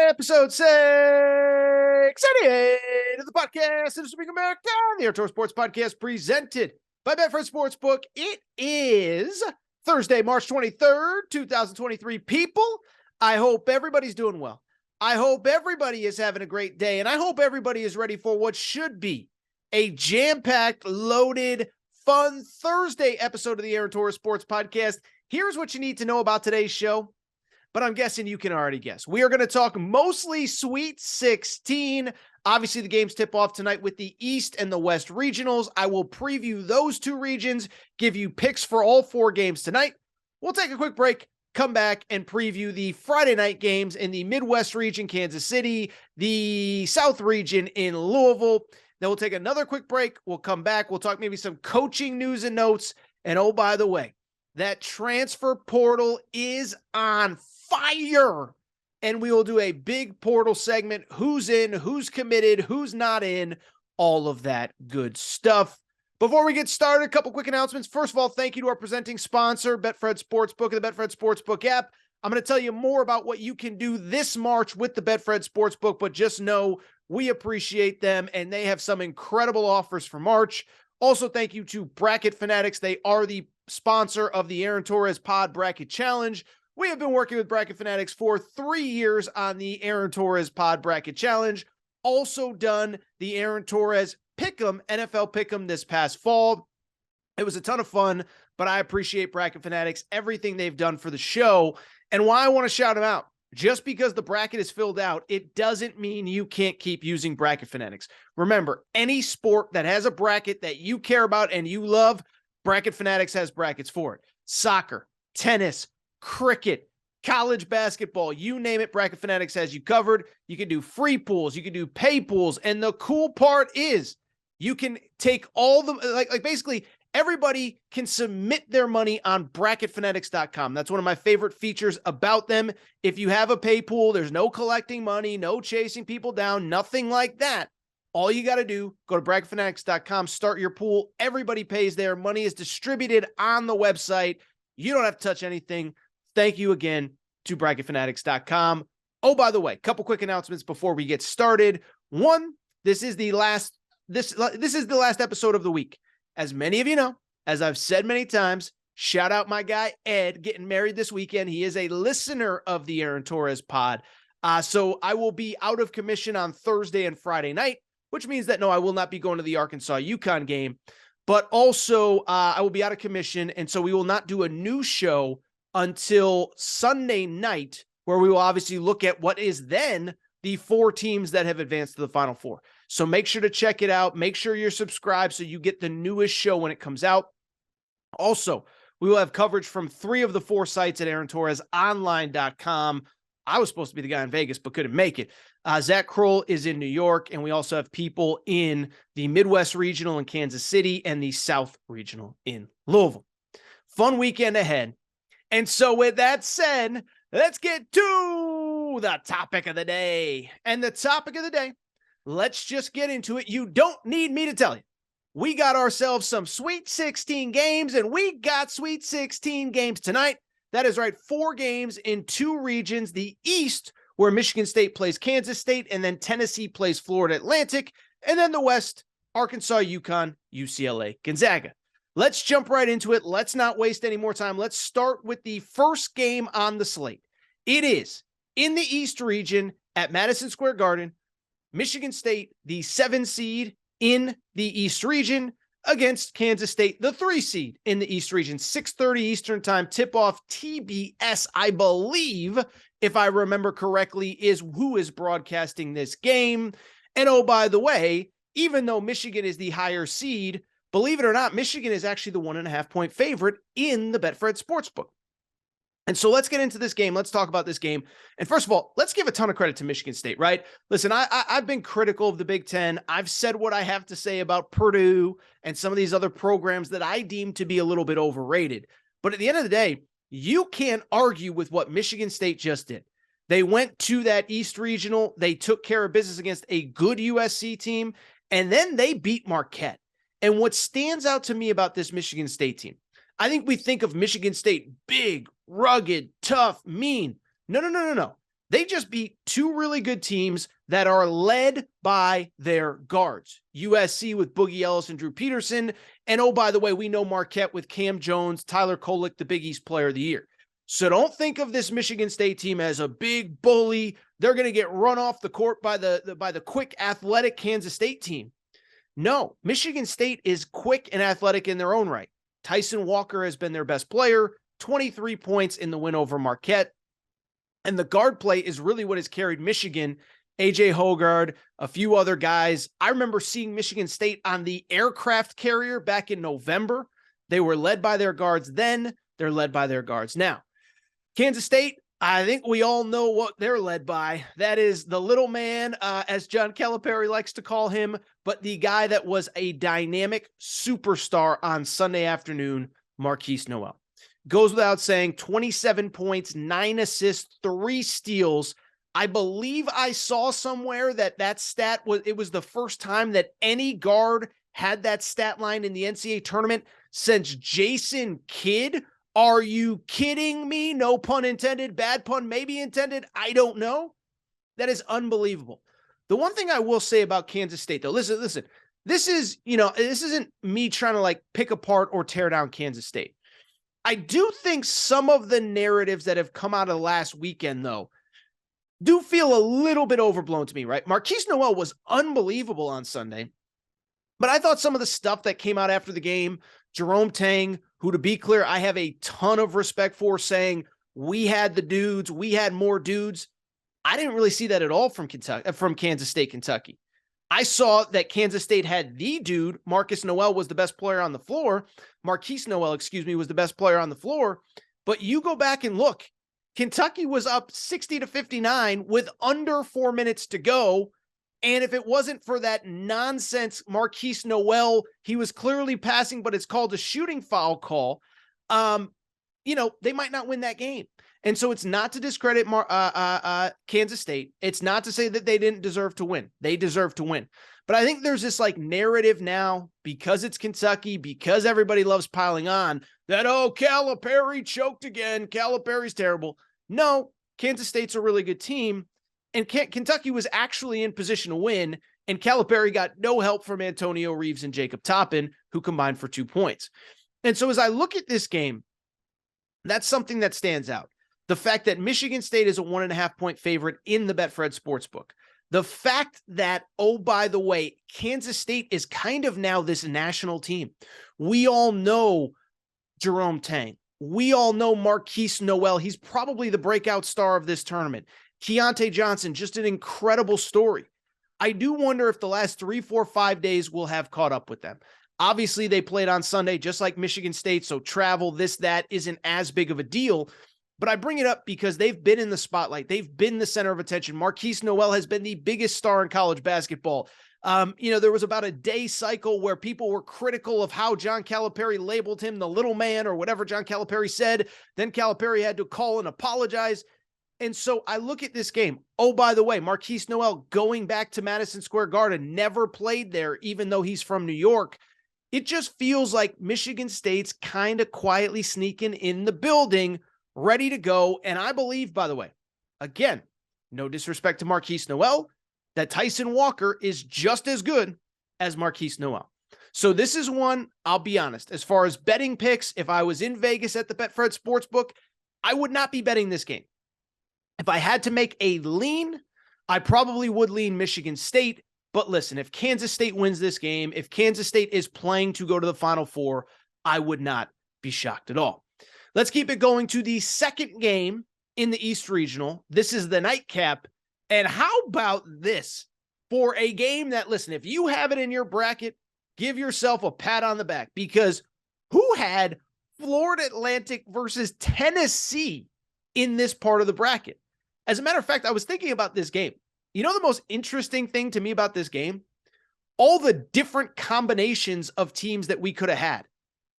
Episode 688 of the podcast in Speaking America, the Outdoor Sports Podcast presented by Betfred Sportsbook. It is Thursday, March 23rd, 2023. People, I hope everybody's doing well. I hope everybody is having a great day, and I hope everybody is ready for what should be a jam-packed, loaded, fun Thursday episode of the Torres Sports Podcast. Here's what you need to know about today's show, but I'm guessing you can already guess. We are going to talk mostly Sweet 16. Obviously, the games tip off tonight with the East and the West regionals. I will preview those two regions, give you picks for all four games tonight. We'll take a quick break, come back, and preview the Friday night games in the Midwest region, Kansas City, the South region in Louisville. Then we'll take another quick break. We'll come back. We'll talk maybe some coaching news and notes. And oh, by the way, that transfer portal is on fire. And we will do a big portal segment. Who's in, who's committed, who's not in, all of that good stuff. Before we get started, a couple quick announcements. First of all, thank you to our presenting sponsor, Betfred Sportsbook and the Betfred Sportsbook app. I'm going to tell you more about what you can do this March with the Betfred Sportsbook, but just know we appreciate them, and they have some incredible offers for March. Also, thank you to Bracket Fanatics. They are the sponsor of the Aaron Torres Pod Bracket Challenge. We have been working with Bracket Fanatics for 3 years on the Aaron Torres Pod Bracket Challenge. Also done the Aaron Torres Pick'em, NFL Pick'em this past fall. It was a ton of fun, but I appreciate Bracket Fanatics, everything they've done for the show. And why I want to shout them out, just because the bracket is filled out, it doesn't mean you can't keep using Bracket Fanatics. Remember, any sport that has a bracket that you care about and you love, Bracket Fanatics has brackets for it. Soccer, tennis, cricket, college basketball, you name it, Bracket Fanatics has you covered. You can do free pools, you can do pay pools, and the cool part is you can take all the, like basically everybody can submit their money on bracketfanatics.com. That's one of my favorite features about them. If you have a pay pool, there's no collecting money, no chasing people down, nothing like that. All you got to do, go to bracketfanatics.com, start your pool. Everybody pays there. Money is distributed on the website. You don't have to touch anything. Thank you again to bracketfanatics.com. Oh, by the way, couple quick announcements before we get started. One, this is the last episode of the week. As many of you know, as I've said many times, shout out my guy Ed getting married this weekend. He is a listener of the Aaron Torres pod. So I will be out of commission on Thursday and Friday night, which means that no, I will not be going to the Arkansas-UConn game, but also I will be out of commission. And so we will not do a new show until Sunday night, where we will obviously look at what is then the 4 teams that have advanced to the Final Four. So make sure to check it out. Make sure you're subscribed so you get the newest show when it comes out. Also, we will have coverage from 3 of the 4 sites at AaronTorresOnline.com. I was supposed to be the guy in Vegas, but couldn't make it. Zach Kroll is in New York, and we also have people in the Midwest Regional in Kansas City and the South Regional in Louisville. Fun weekend ahead. And so with that said, let's get to the topic of the day. And the topic of the day, let's just get into it. You don't need me to tell you. We got ourselves some Sweet 16 games, and we got Sweet 16 games tonight. That is right, 4 games in 2 regions. The East, where Michigan State plays Kansas State, and then Tennessee plays Florida Atlantic. And then the West, Arkansas, UConn, UCLA, Gonzaga. Let's jump right into it. Let's not waste any more time. Let's start with the first game on the slate. It is in the East region at Madison Square Garden. Michigan State, the 7 seed in the East region, against Kansas State, the 3 seed in the East region. 6:30 Eastern time, tip-off TBS, I believe, if I remember correctly, is who is broadcasting this game. And oh, by the way, even though Michigan is the higher seed, believe it or not, Michigan is actually the 1.5-point favorite in the Betfred Sportsbook. And so let's get into this game. Let's talk about this game. And first of all, let's give a ton of credit to Michigan State, right? Listen, I've been critical of the Big Ten. I've said what I have to say about Purdue and some of these other programs that I deem to be a little bit overrated. But at the end of the day, you can't argue with what Michigan State just did. They went to that East Regional. They took care of business against a good USC team, and then they beat Marquette. And what stands out to me about this Michigan State team, I think we think of Michigan State big, rugged, tough, mean. No. They just beat two really good teams that are led by their guards. USC with Boogie Ellis and Drew Peterson. And oh, by the way, we know Marquette with Cam Jones, Tyler Kolek, the Big East Player of the Year. So don't think of this Michigan State team as a big bully. They're going to get run off the court by the quick, athletic Kansas State team. No, Michigan State is quick and athletic in their own right. Tyson Walker has been their best player, 23 points in the win over Marquette. And the guard play is really what has carried Michigan. AJ Hoggard, a few other guys. I remember seeing Michigan State on the aircraft carrier back in November. They were led by their guards then. They're led by their guards now. Kansas State, I think we all know what they're led by. That is the little man, as John Calipari likes to call him, but the guy that was a dynamic superstar on Sunday afternoon, Markquis Nowell. Goes without saying, 27 points, 9 assists, 3 steals. I believe I saw somewhere that stat was the first time that any guard had that stat line in the NCAA tournament since Jason Kidd. Are you kidding me? No pun intended, bad pun maybe intended. I don't know. That is unbelievable. The one thing I will say about Kansas State, though, listen, this isn't me trying to like pick apart or tear down Kansas State. I do think some of the narratives that have come out of last weekend, though, do feel a little bit overblown to me, right? Markquis Nowell was unbelievable on Sunday, but I thought some of the stuff that came out after the game, Jerome Tang, who, to be clear, I have a ton of respect for, saying we had the dudes, we had more dudes. I didn't really see that at all from Kansas State, Kentucky. I saw that Kansas State had the dude. Markquis Nowell was the best player on the floor. Markquis Nowell, was the best player on the floor. But you go back and look, Kentucky was up 60-59 with under 4 minutes to go. And if it wasn't for that nonsense Markquis Nowell, he was clearly passing, but it's called a shooting foul call. They might not win that game. And so it's not to discredit Kansas State. It's not to say that they didn't deserve to win. They deserve to win. But I think there's this like narrative now, because it's Kentucky, because everybody loves piling on, that, oh, Calipari choked again. Calipari's terrible. No, Kansas State's a really good team. And Kentucky was actually in position to win. And Calipari got no help from Antonio Reeves and Jacob Toppin, who combined for 2 points. And so as I look at this game, that's something that stands out. The fact that Michigan State is a 1.5 point favorite in the Betfred Sportsbook. The fact that, oh, by the way, Kansas State is kind of now this national team. We all know Jerome Tang. We all know Markquis Nowell. He's probably the breakout star of this tournament. Keontae Johnson, just an incredible story. I do wonder if the last 3, 4, 5 days will have caught up with them. Obviously, they played on Sunday, just like Michigan State, so travel, that isn't as big of a deal. But I bring it up because they've been in the spotlight. They've been the center of attention. Markquis Nowell has been the biggest star in college basketball. There was about a day cycle where people were critical of how John Calipari labeled him the little man or whatever John Calipari said. Then Calipari had to call and apologize. And so I look at this game. Oh, by the way, Markquis Nowell going back to Madison Square Garden, never played there, even though he's from New York. It just feels like Michigan State's kind of quietly sneaking in the building, ready to go. And I believe, by the way, again, no disrespect to Markquis Nowell, that Tyson Walker is just as good as Markquis Nowell. So this is one, I'll be honest, as far as betting picks, if I was in Vegas at the Betfred Sportsbook, I would not be betting this game. If I had to make a lean, I probably would lean Michigan State. But listen, if Kansas State wins this game, if Kansas State is playing to go to the Final Four, I would not be shocked at all. Let's keep it going to the second game in the East Regional. This is the nightcap. And how about this for a game that, listen, if you have it in your bracket, give yourself a pat on the back, because who had Florida Atlantic versus Tennessee in this part of the bracket? As a matter of fact, I was thinking about this game. You know, the most interesting thing to me about this game, all the different combinations of teams that we could have had.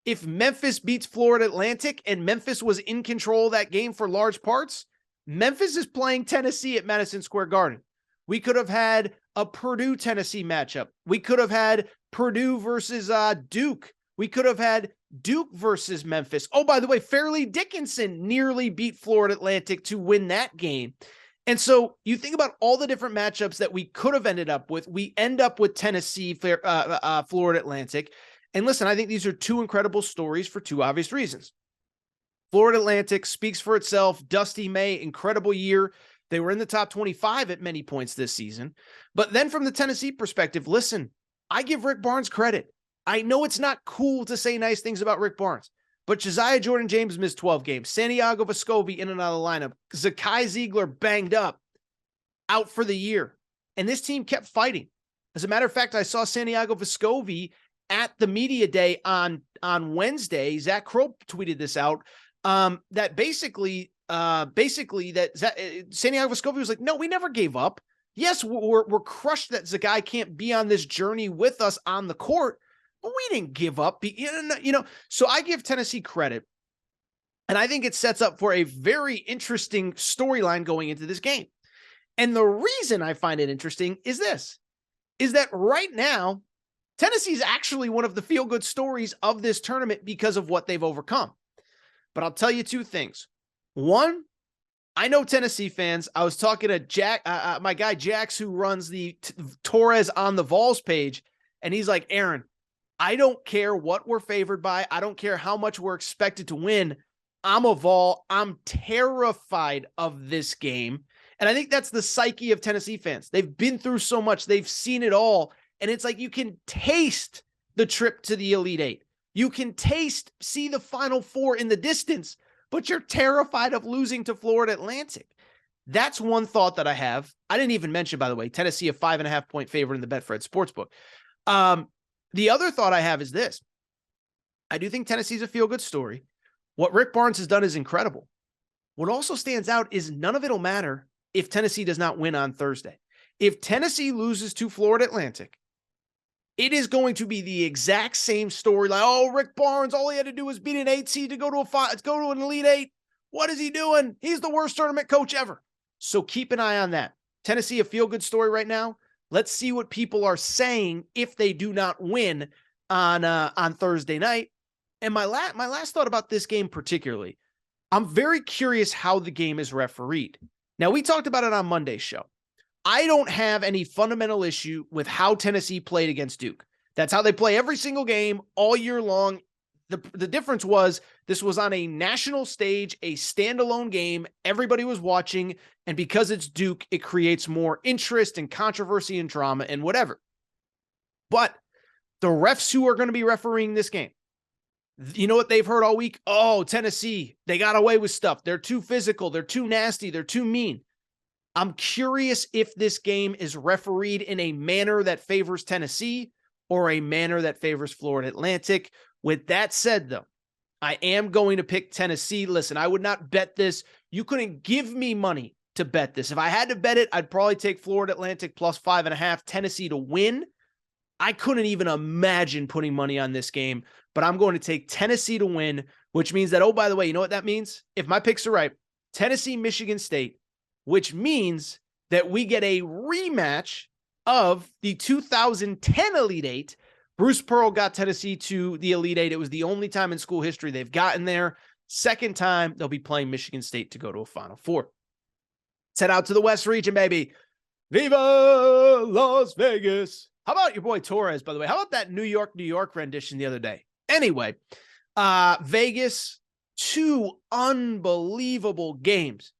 If Memphis beats Florida Atlantic and Memphis was in control of that game for large parts, Memphis is playing Tennessee at Madison Square Garden. We could have had a Purdue-Tennessee matchup. We could have had Purdue versus Duke. We could have had Duke versus Memphis. Oh, by the way, Fairleigh Dickinson nearly beat Florida Atlantic to win that game. And so you think about all the different matchups that we could have ended up with. We end up with Tennessee, Florida Atlantic. And listen, I think these are two incredible stories for two obvious reasons. Florida Atlantic speaks for itself. Dusty May, incredible year. They were in the top 25 at many points this season. But then from the Tennessee perspective, listen, I give Rick Barnes credit. I know it's not cool to say nice things about Rick Barnes, but Josiah Jordan-James missed 12 games. Santiago Vescovi in and out of the lineup. Zakai Ziegler banged up, out for the year. And this team kept fighting. As a matter of fact, I saw Santiago Vescovi at the media day on Wednesday. Zach Kroll tweeted this out. That basically that Santiago Vescovi was like, no, we never gave up. Yes, we're crushed that Zakai can't be on this journey with us on the court, but we didn't give up. So I give Tennessee credit, and I think it sets up for a very interesting storyline going into this game. And the reason I find it interesting is that right now, Tennessee is actually one of the feel-good stories of this tournament because of what they've overcome. But I'll tell you two things. One, I know Tennessee fans. I was talking to Jack, my guy Jax, who runs the Torres on the Vols page, and he's like, Aaron, I don't care what we're favored by. I don't care how much we're expected to win. I'm a Vol. I'm terrified of this game. And I think that's the psyche of Tennessee fans. They've been through so much. They've seen it all. And it's like you can taste the trip to the Elite Eight. You can see the Final Four in the distance, but you're terrified of losing to Florida Atlantic. That's one thought that I have. I didn't even mention, by the way, Tennessee a 5.5-point favorite in the Betfred Sportsbook. The other thought I have is this. I do think Tennessee's a feel-good story. What Rick Barnes has done is incredible. What also stands out is none of it will matter if Tennessee does not win on Thursday. If Tennessee loses to Florida Atlantic, it is going to be the exact same story. Like, oh, Rick Barnes, all he had to do was beat an 8 seed to go to an Elite Eight. What is he doing? He's the worst tournament coach ever. So keep an eye on that. Tennessee, a feel-good story right now. Let's see what people are saying if they do not win on Thursday night. And my last thought about this game particularly, I'm very curious how the game is refereed. Now, we talked about it on Monday's show. I don't have any fundamental issue with how Tennessee played against Duke. That's how they play every single game all year long. The difference was this was on a national stage, a standalone game. Everybody was watching, and because it's Duke, it creates more interest and controversy and drama and whatever. But the refs who are going to be refereeing this game, you know what they've heard all week? Oh, Tennessee, they got away with stuff. They're too physical. They're too nasty. They're too mean. I'm curious if this game is refereed in a manner that favors Tennessee or a manner that favors Florida Atlantic. With that said, though, I am going to pick Tennessee. Listen, I would not bet this. You couldn't give me money to bet this. If I had to bet it, I'd probably take Florida Atlantic plus 5.5, Tennessee to win. I couldn't even imagine putting money on this game, but I'm going to take Tennessee to win, which means that, oh, by the way, you know what that means? If my picks are right, Tennessee, Michigan State, which means that we get a rematch of the 2010 Elite Eight. Bruce Pearl got Tennessee to the Elite Eight. It was the only time in school history they've gotten there. Second time, they'll be playing Michigan State to go to a Final Four. Let's head out to the West region, baby. Viva Las Vegas. How about your boy Torres, by the way? How about that New York rendition the other day? Anyway, Vegas, two unbelievable games.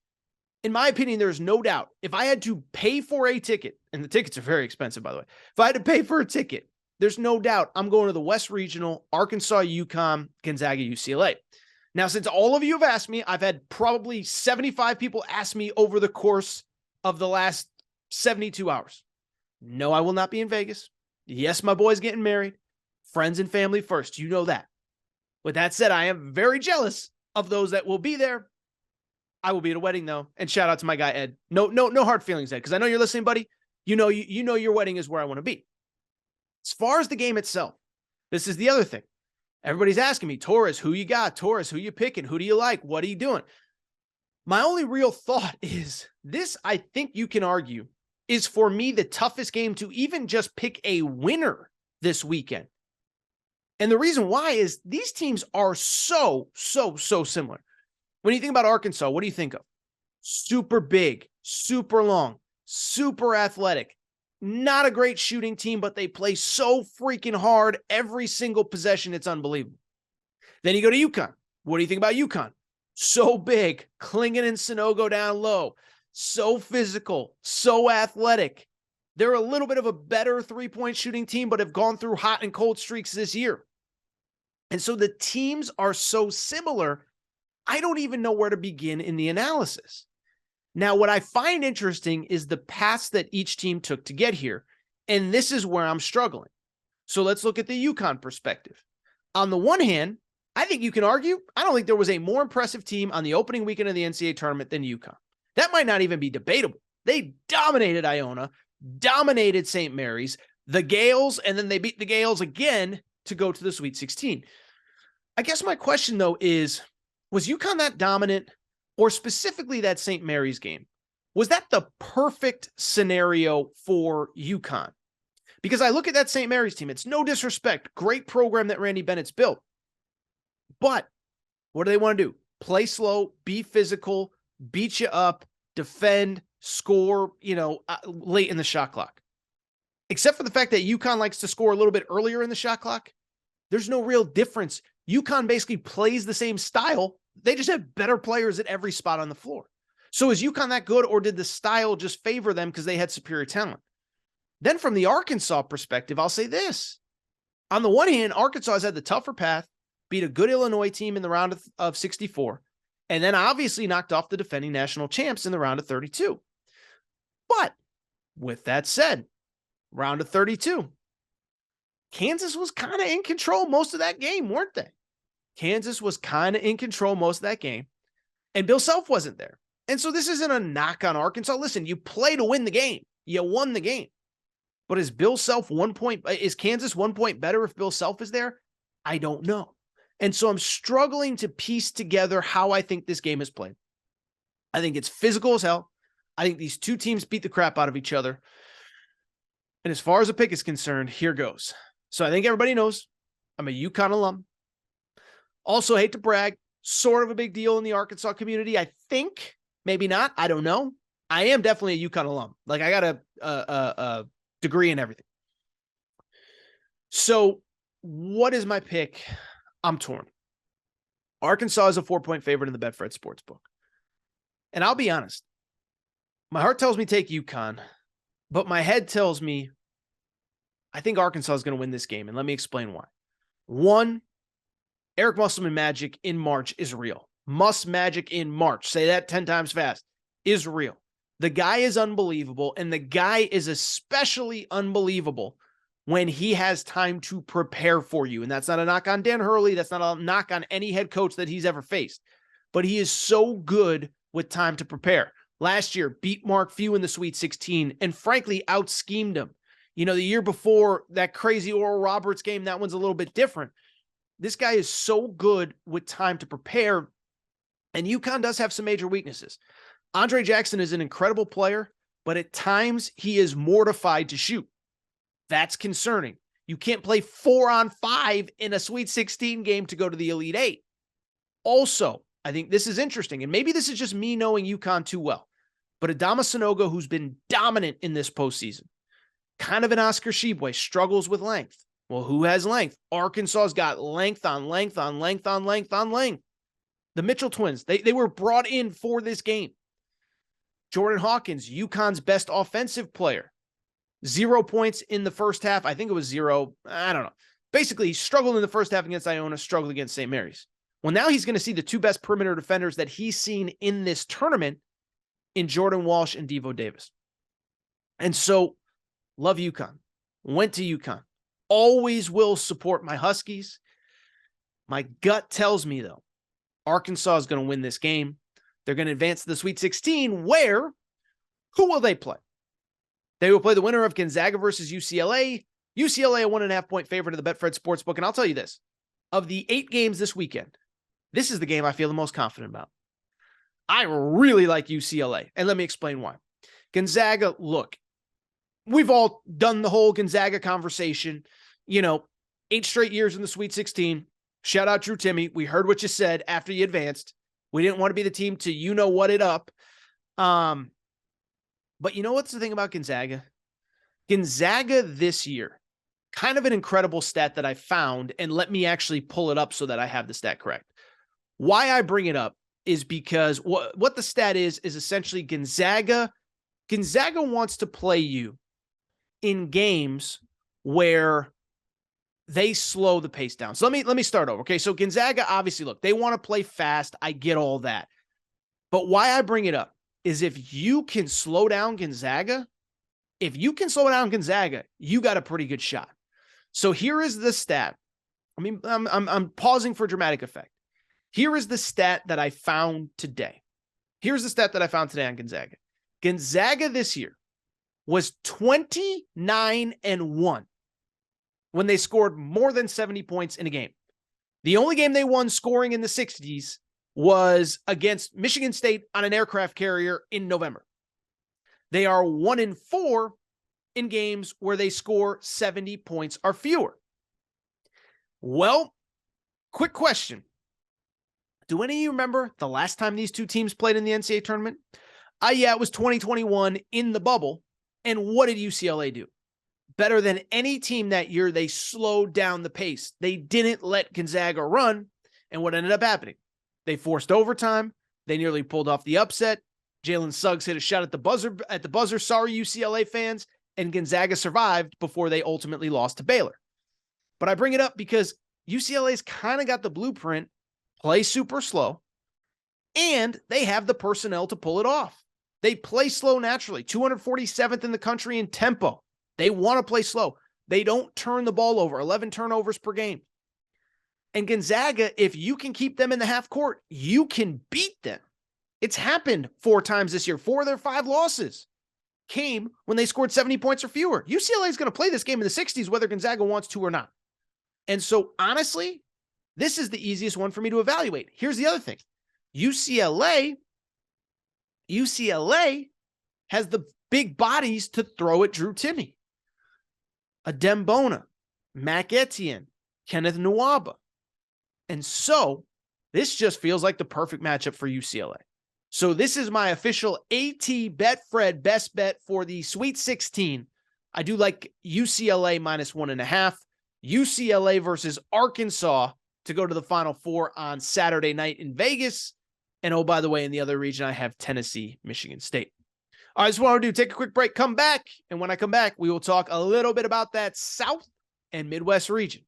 In my opinion, there's no doubt. If I had to pay for a ticket, and the tickets are very expensive, by the way. If I had to pay for a ticket, there's no doubt I'm going to the West Regional, Arkansas, UConn, Gonzaga-UCLA. Now, since all of you have asked me, I've had probably 75 people ask me over the course of the last 72 hours. No, I will not be in Vegas. Yes, my boy's getting married. Friends and family first. You know that. With that said, I am very jealous of those that will be there. I will be at a wedding, though. And shout out to my guy, Ed. No hard feelings, Ed, because I know you're listening, buddy. You know your wedding is where I want to be. As far as the game itself, this is the other thing. Everybody's asking me, Torres, who you got? Torres, who you picking? Who do you like? What are you doing? My only real thought is this, I think you can argue, is for me the toughest game to even just pick a winner this weekend. And the reason why is these teams are so similar. When you think about Arkansas, what do you think of? Super big, super long, super athletic, not a great shooting team, but they play so freaking hard every single possession. It's unbelievable. Then you go to UConn. What do you think about UConn? So big, Klingon and Sano go down low, so physical, so athletic. They're a little bit of a better three-point shooting team, but have gone through hot and cold streaks this year. And so the teams are so similar, I don't even know where to begin in the analysis. Now, what I find interesting is the paths that each team took to get here, and this is where I'm struggling. So let's look at the UConn perspective. On the one hand, I think you can argue, I don't think there was a more impressive team on the opening weekend of the NCAA tournament than UConn. That might not even be debatable. They dominated Iona, dominated St. Mary's, the Gales, and then they beat the Gales again to go to the Sweet 16. I guess my question, though, is, was UConn that dominant, or specifically that St. Mary's game? Was that the perfect scenario for UConn? Because I look at that St. Mary's team, it's no disrespect, great program that Randy Bennett's built. But what do they want to do? Play slow, be physical, beat you up, defend, score, late in the shot clock. Except for the fact that UConn likes to score a little bit earlier in the shot clock, there's no real difference. UConn basically plays the same style. They just have better players at every spot on the floor. So is UConn that good, or did the style just favor them because they had superior talent? Then from the Arkansas perspective, I'll say this. On the one hand, Arkansas has had the tougher path, beat a good Illinois team in the round of 64, and then obviously knocked off the defending national champs in the round of 32. But with that said, round of 32, Kansas was kind of in control most of that game, weren't they? Kansas was kind of in control most of that game, and Bill Self wasn't there. And so this isn't a knock on Arkansas. Listen, you play to win the game. You won the game. But is Kansas 1 point better if Bill Self is there? I don't know. And so I'm struggling to piece together how I think this game is played. I think it's physical as hell. I think these two teams beat the crap out of each other. And as far as a pick is concerned, here goes. So I think everybody knows I'm a UConn alum. Also, hate to brag, sort of a big deal in the Arkansas community. I think, maybe not. I don't know. I am definitely a UConn alum. Like, I got a degree in everything. So what is my pick? I'm torn. Arkansas is a 4-point favorite in the Betfred Sportsbook. And I'll be honest, my heart tells me take UConn, but my head tells me I think Arkansas is going to win this game, and let me explain why. One, Eric Musselman magic in March is real. Muss magic in March, say that 10 times fast, is real. The guy is unbelievable, and the guy is especially unbelievable when he has time to prepare for you. And that's not a knock on Dan Hurley. That's not a knock on any head coach that he's ever faced. But he is so good with time to prepare. Last year, beat Mark Few in the Sweet 16 and frankly out-schemed him. The year before, that crazy Oral Roberts game, that one's a little bit different. This guy is so good with time to prepare, and UConn does have some major weaknesses. Andre Jackson is an incredible player, but at times he is mortified to shoot. That's concerning. You can't play 4-on-5 in a Sweet 16 game to go to the Elite Eight. Also, I think this is interesting, and maybe this is just me knowing UConn too well, but Adama Sanogo, who's been dominant in this postseason, kind of an Oscar Tshiebwe, struggles with length. Well, who has length? Arkansas's got length on length on length on length on length. The Mitchell twins, they were brought in for this game. Jordan Hawkins, UConn's best offensive player. 0 points in the first half. I think it was 0. I don't know. Basically, he struggled in the first half against Iona, struggled against St. Mary's. Well, now he's going to see the two best perimeter defenders that he's seen in this tournament in Jordan Walsh and Devo Davis. And so, love UConn. Went to UConn. Always will support my Huskies. My gut tells me, though, Arkansas is going to win this game. They're going to advance to the Sweet 16, where, who will they play? They will play the winner of Gonzaga versus UCLA. UCLA, a 1.5-point favorite of the Betfred Sportsbook. And I'll tell you this, of the 8 games this weekend, this is the game I feel the most confident about. I really like UCLA, and let me explain why. Gonzaga, look, we've all done the whole Gonzaga conversation. 8 straight years in the Sweet 16. Shout out Drew Timme. We heard what you said after you advanced. We didn't want to be the team to what it up. But you know what's the thing about Gonzaga? Gonzaga this year, kind of an incredible stat that I found, and let me actually pull it up so that I have the stat correct. Why I bring it up is because what the stat is essentially Gonzaga wants to play you in games where they slow the pace down. So let me start over. Okay. So Gonzaga, obviously, look, they want to play fast. I get all that. But why I bring it up is if you can slow down Gonzaga, you got a pretty good shot. So here is the stat. I mean, I'm pausing for dramatic effect. Here is the stat that I found today. Here's the stat that I found today on Gonzaga. Gonzaga this year was 29-1 when they scored more than 70 points in a game. The only game they won scoring in the 60s was against Michigan State on an aircraft carrier in November. They are 1-4 in games where they score 70 points or fewer. Well, quick question. Do any of you remember the last time these two teams played in the NCAA tournament? Yeah, it was 2021 in the bubble. And what did UCLA do? Better than any team that year, they slowed down the pace. They didn't let Gonzaga run. And what ended up happening? They forced overtime. They nearly pulled off the upset. Jalen Suggs hit a shot at the buzzer. Sorry, UCLA fans. And Gonzaga survived before they ultimately lost to Baylor. But I bring it up because UCLA's kind of got the blueprint, play super slow, and they have the personnel to pull it off. They play slow naturally, 247th in the country in tempo. They want to play slow. They don't turn the ball over, 11 turnovers per game. And Gonzaga, if you can keep them in the half court, you can beat them. It's happened 4 times this year. 4 of their 5 losses came when they scored 70 points or fewer. UCLA is going to play this game in the 60s, whether Gonzaga wants to or not. And so, honestly, this is the easiest one for me to evaluate. Here's the other thing. UCLA has the big bodies to throw at Drew Timme. Adem Bona, Mac Etienne, Kenneth Nwaba. And so, this just feels like the perfect matchup for UCLA. So this is my official AT Betfred best bet for the Sweet 16. I do like UCLA minus 1.5. UCLA versus Arkansas to go to the Final Four on Saturday night in Vegas. And oh, by the way, in the other region, I have Tennessee, Michigan State. All right, so what I'll do, take a quick break, come back. And when I come back, we will talk a little bit about that South and Midwest region.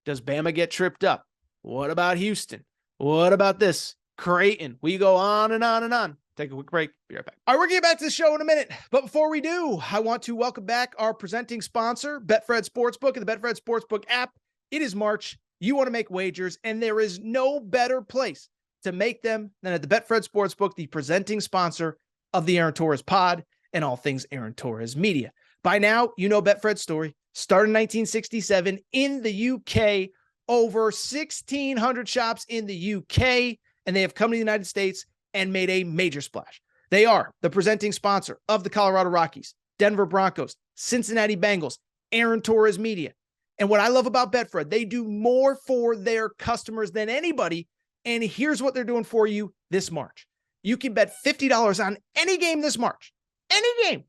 Does Bama get tripped up? What about Houston? What about this? Creighton. We go on and on and on. Take a quick break. Be right back. All right, we're getting back to the show in a minute. But before we do, I want to welcome back our presenting sponsor, Betfred Sportsbook and the Betfred Sportsbook app. It is March. You want to make wagers, and there is no better place to make them than at the Betfred Sportsbook, the presenting sponsor of the Aaron Torres pod and all things Aaron Torres media. By now, you know Betfred's story. Started in 1967 in the UK, over 1,600 shops in the UK, and they have come to the United States and made a major splash. They are the presenting sponsor of the Colorado Rockies, Denver Broncos, Cincinnati Bengals, Aaron Torres Media. And what I love about Betfred, they do more for their customers than anybody. And here's what they're doing for you this March. You can bet $50 on any game this March, any game,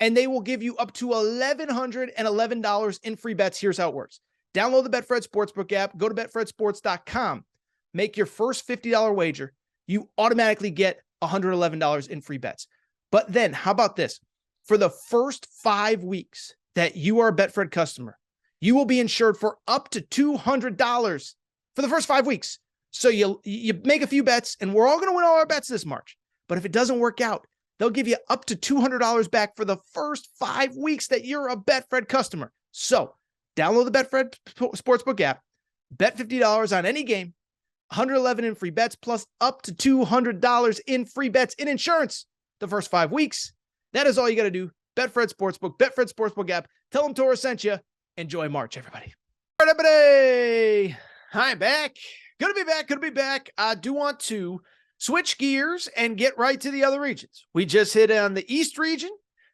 and they will give you up to $1,111 in free bets. Here's how it works. Download the Betfred Sportsbook app, go to betfredsports.com, make your first $50 wager. You automatically get $111 in free bets. But then, how about this? For the first 5 weeks that you are a Betfred customer, you will be insured for up to $200 for the first 5 weeks. So you make a few bets, and we're all going to win all our bets this March. But if it doesn't work out, they'll give you up to $200 back for the first 5 weeks that you're a Betfred customer. So download the Betfred Sportsbook app, bet $50 on any game, $111 in free bets, plus up to $200 in free bets in insurance the first 5 weeks. That is all you got to do. Betfred Sportsbook, Betfred Sportsbook app. Tell them Torres sent you. Enjoy March, everybody. All right, everybody. I'm back. Good to be back. I do want to switch gears and get right to the other regions. We just hit on the East region,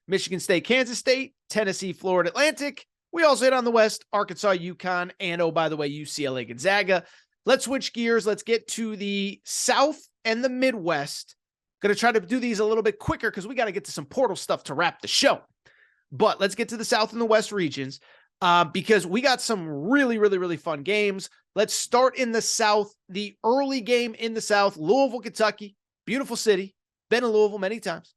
Michigan State, Kansas State, Tennessee, Florida Atlantic. We also hit on the West, Arkansas, UConn, and oh, by the way, UCLA, Gonzaga. Let's switch gears. Let's get to the South and the Midwest. Going to try to do these a little bit quicker because we got to get to some portal stuff to wrap the show. But let's get to the South and the West regions because we got some really, really, really fun games. Let's start in the South. The early game in the South, Louisville, Kentucky, beautiful city. Been in Louisville many times.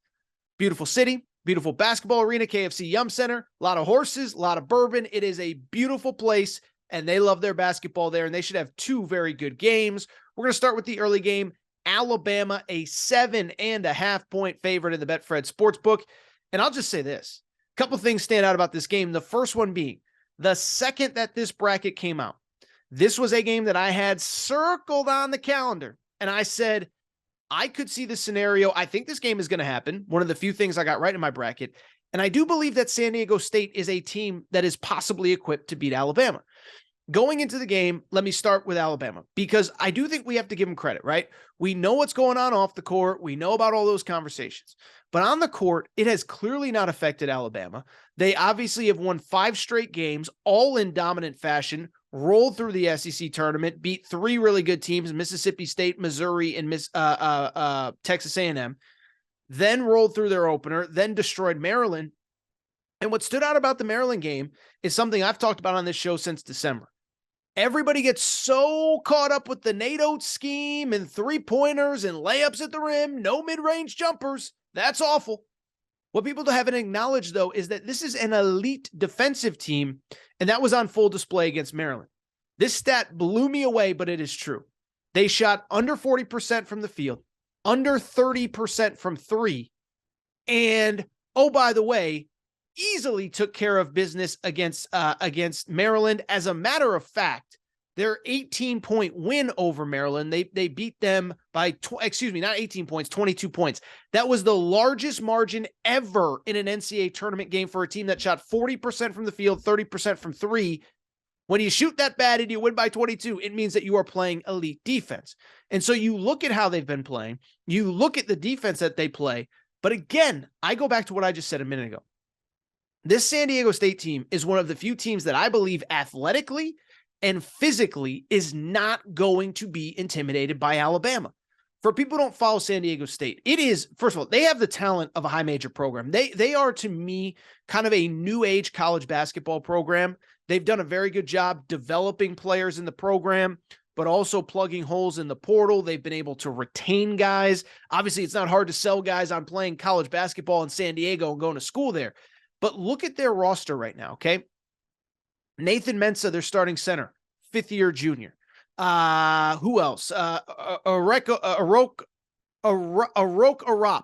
Beautiful city, beautiful basketball arena, KFC Yum Center, a lot of horses, a lot of bourbon. It is a beautiful place, and they love their basketball there, and they should have two very good games. We're going to start with the early game. Alabama, a 7.5-point favorite in the Betfred Sportsbook. And I'll just say this. A couple things stand out about this game. The first one being the second that this bracket came out, this was a game that I had circled on the calendar. And I said, I could see the scenario. I think this game is going to happen. One of the few things I got right in my bracket. And I do believe that San Diego State is a team that is possibly equipped to beat Alabama. Going into the game, let me start with Alabama, because I do think we have to give them credit, right? We know what's going on off the court. We know about all those conversations. But on the court, it has clearly not affected Alabama. They obviously have won 5 straight games, all in dominant fashion, rolled through the SEC tournament, beat 3 really good teams, Mississippi State, Missouri, and Texas A&M, then rolled through their opener, then destroyed Maryland. And what stood out about the Maryland game is something I've talked about on this show since December. Everybody gets so caught up with the Nate Oates scheme and 3-pointers and layups at the rim, no mid-range jumpers. That's awful. What people haven't acknowledged, though, is that this is an elite defensive team, and that was on full display against Maryland. This stat blew me away, but it is true. They shot under 40% from the field, under 30% from 3, and, oh, by the way, easily took care of business against Maryland. As a matter of fact, their 18-point win over Maryland, they beat them by, not 18 points, 22 points. That was the largest margin ever in an NCAA tournament game for a team that shot 40% from the field, 30% from 3. When you shoot that bad and you win by 22, it means that you are playing elite defense. And so you look at how they've been playing, you look at the defense that they play. But again, I go back to what I just said a minute ago. This San Diego State team is one of the few teams that I believe athletically and physically is not going to be intimidated by Alabama. For people who don't follow San Diego State, it is, first of all, they have the talent of a high major program. They are, to me, kind of a new age college basketball program. They've done a very good job developing players in the program, but also plugging holes in the portal. They've been able to retain guys. Obviously, it's not hard to sell guys on playing college basketball in San Diego and going to school there. But look at their roster right now, okay? Nathan Mensah, their starting center, 5th-year junior. Who else? Arok Arop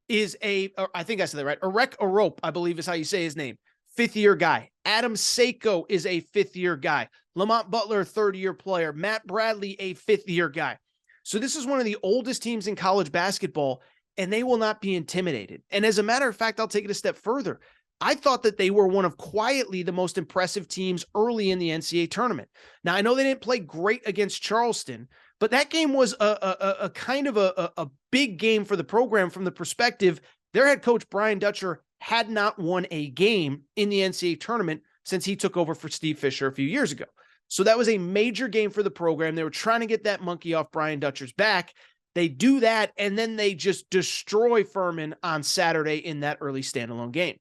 is I think I said that right. Arek Arop, I believe is how you say his name. 5th-year guy. Adam Seiko is a 5th-year guy. Lamont Butler, 3rd-year player. Matt Bradley, a 5th-year guy. So this is one of the oldest teams in college basketball, and they will not be intimidated. And as a matter of fact, I'll take it a step further. I thought that they were one of quietly the most impressive teams early in the NCAA tournament. Now, I know they didn't play great against Charleston, but that game was a kind of a big game for the program from the perspective their head coach, Brian Dutcher, had not won a game in the NCAA tournament since he took over for Steve Fisher a few years ago. So that was a major game for the program. They were trying to get that monkey off Brian Dutcher's back. They do that, and then they just destroy Furman on Saturday in that early standalone game.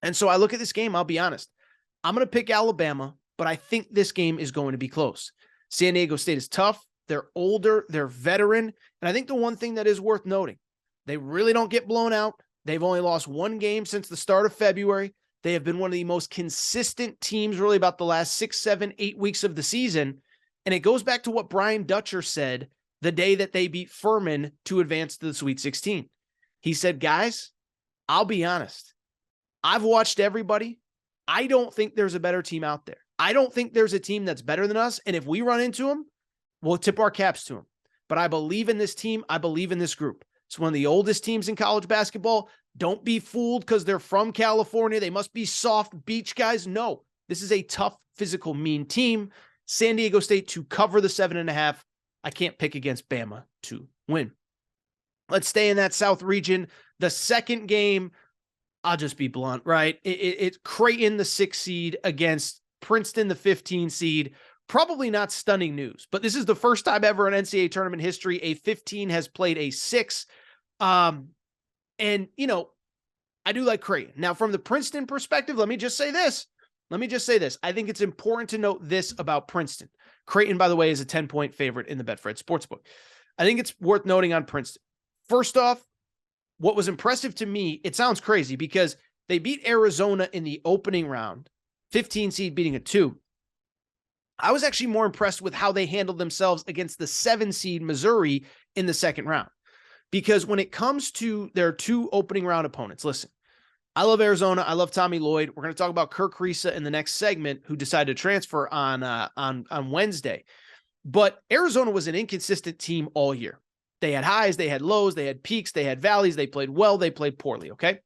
And so I look at this game, I'll be honest. I'm going to pick Alabama, but I think this game is going to be close. San Diego State is tough. They're older. They're veteran. And I think the one thing that is worth noting, they really don't get blown out. They've only lost 1 game since the start of February. They have been one of the most consistent teams really about the last 6, 7, 8 weeks of the season. And it goes back to what Brian Dutcher said the day that they beat Furman to advance to the Sweet 16. He said, guys, I'll be honest. I've watched everybody. I don't think there's a better team out there. I don't think there's a team that's better than us. And if we run into them, we'll tip our caps to them. But I believe in this team. I believe in this group. It's one of the oldest teams in college basketball. Don't be fooled because they're from California. They must be soft beach guys. No, this is a tough, physical, mean team. San Diego State to cover the 7.5. I can't pick against Bama to win. Let's stay in that South region. The second game, I'll just be blunt, right? It's Creighton, the 6 seed, against Princeton, the 15 seed. Probably not stunning news, but this is the first time ever in NCAA tournament history a 15 has played a 6. And, I do like Creighton. Now, from the Princeton perspective, let me just say this. I think it's important to note this about Princeton. Creighton, by the way, is a 10-point favorite in the Betfred Sportsbook. I think it's worth noting on Princeton. First off, what was impressive to me, it sounds crazy because they beat Arizona in the opening round, 15 seed beating a 2. I was actually more impressed with how they handled themselves against the 7 seed Missouri in the second round. Because when it comes to their 2 opening round opponents, listen, I love Arizona. I love Tommy Lloyd. We're going to talk about Kerr Kriisa in the next segment, who decided to transfer on Wednesday. But Arizona was an inconsistent team all year. They had highs, they had lows, they had peaks, they had valleys. They played well, they played poorly, okay?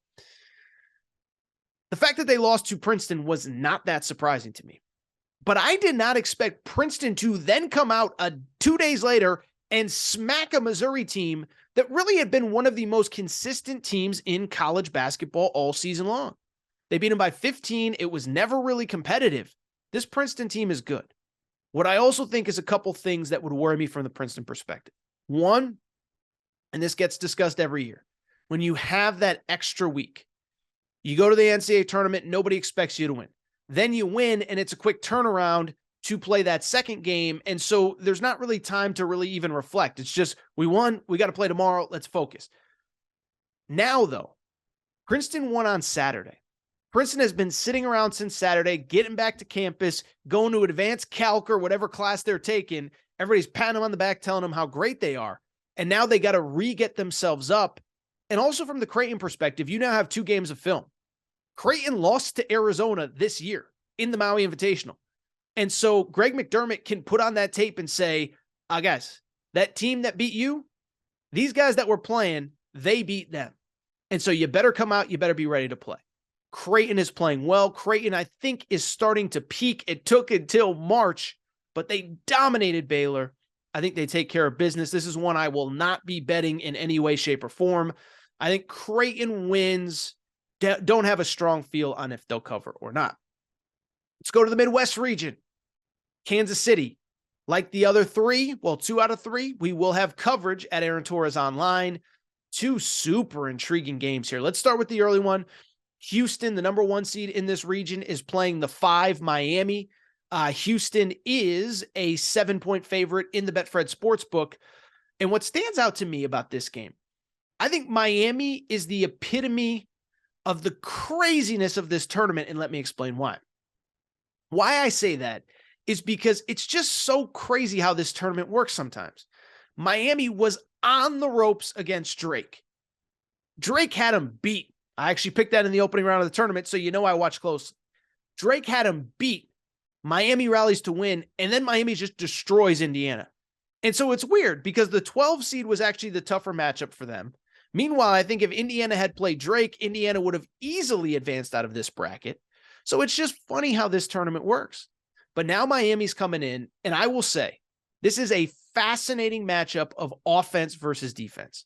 The fact that they lost to Princeton was not that surprising to me. But I did not expect Princeton to then come out 2 days later and smack a Missouri team that really had been one of the most consistent teams in college basketball all season long. They beat them by 15. It was never really competitive. This Princeton team is good. What I also think is a couple things that would worry me from the Princeton perspective. One, and this gets discussed every year, when you have that extra week, you go to the NCAA tournament, nobody expects you to win. Then you win, and it's a quick turnaround to play that second game. And so there's not really time to really even reflect. It's just, we won, we got to play tomorrow, let's focus. Now, though, Princeton won on Saturday. Princeton has been sitting around since Saturday, getting back to campus, going to advanced calc or whatever class they're taking. Everybody's patting them on the back, telling them how great they are. And now they got to re-get themselves up. And also from the Creighton perspective, you now have 2 games of film. Creighton lost to Arizona this year in the Maui Invitational. And so Greg McDermott can put on that tape and say, guys, that team that beat you, these guys that were playing, they beat them. And so you better come out, you better be ready to play. Creighton is playing well. Creighton, I think, is starting to peak. It took until March, but they dominated Baylor. I think they take care of business. This is one I will not be betting in any way, shape, or form. I think Creighton wins. Don't have a strong feel on if they'll cover or not. Let's go to the Midwest region. Kansas City, like the other 3, well, 2 out of 3, we will have coverage at Aaron Torres Online. 2 super intriguing games here. Let's start with the early one. Houston, the number 1 seed in this region, is playing the 5 Miami. Houston is a 7-point favorite in the Betfred Sportsbook. And what stands out to me about this game, I think Miami is the epitome of the craziness of this tournament, and let me explain why. Why I say that is because it's just so crazy how this tournament works sometimes. Miami was on the ropes against Drake. Drake had him beat. I actually picked that in the opening round of the tournament, so you know I watched closely. Drake had him beat. Miami rallies to win, and then Miami just destroys Indiana. And so it's weird because the 12 seed was actually the tougher matchup for them. Meanwhile, I think if Indiana had played Drake, Indiana would have easily advanced out of this bracket. So it's just funny how this tournament works. But now Miami's coming in, and I will say, this is a fascinating matchup of offense versus defense.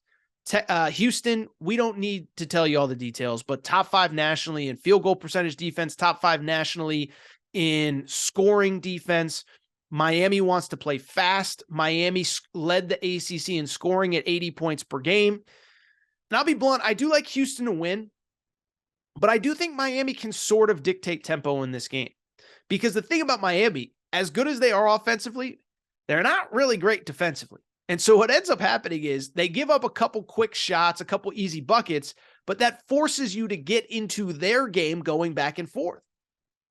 Houston, we don't need to tell you all the details, but top 5 nationally in field goal percentage defense, top 5 nationally in scoring defense. Miami wants to play fast. Miami led the ACC in scoring at 80 points per game. And I'll be blunt, I do like Houston to win, but I do think Miami can sort of dictate tempo in this game. Because the thing about Miami, as good as they are offensively, they're not really great defensively. And so what ends up happening is they give up a couple quick shots, a couple easy buckets, but that forces you to get into their game going back and forth.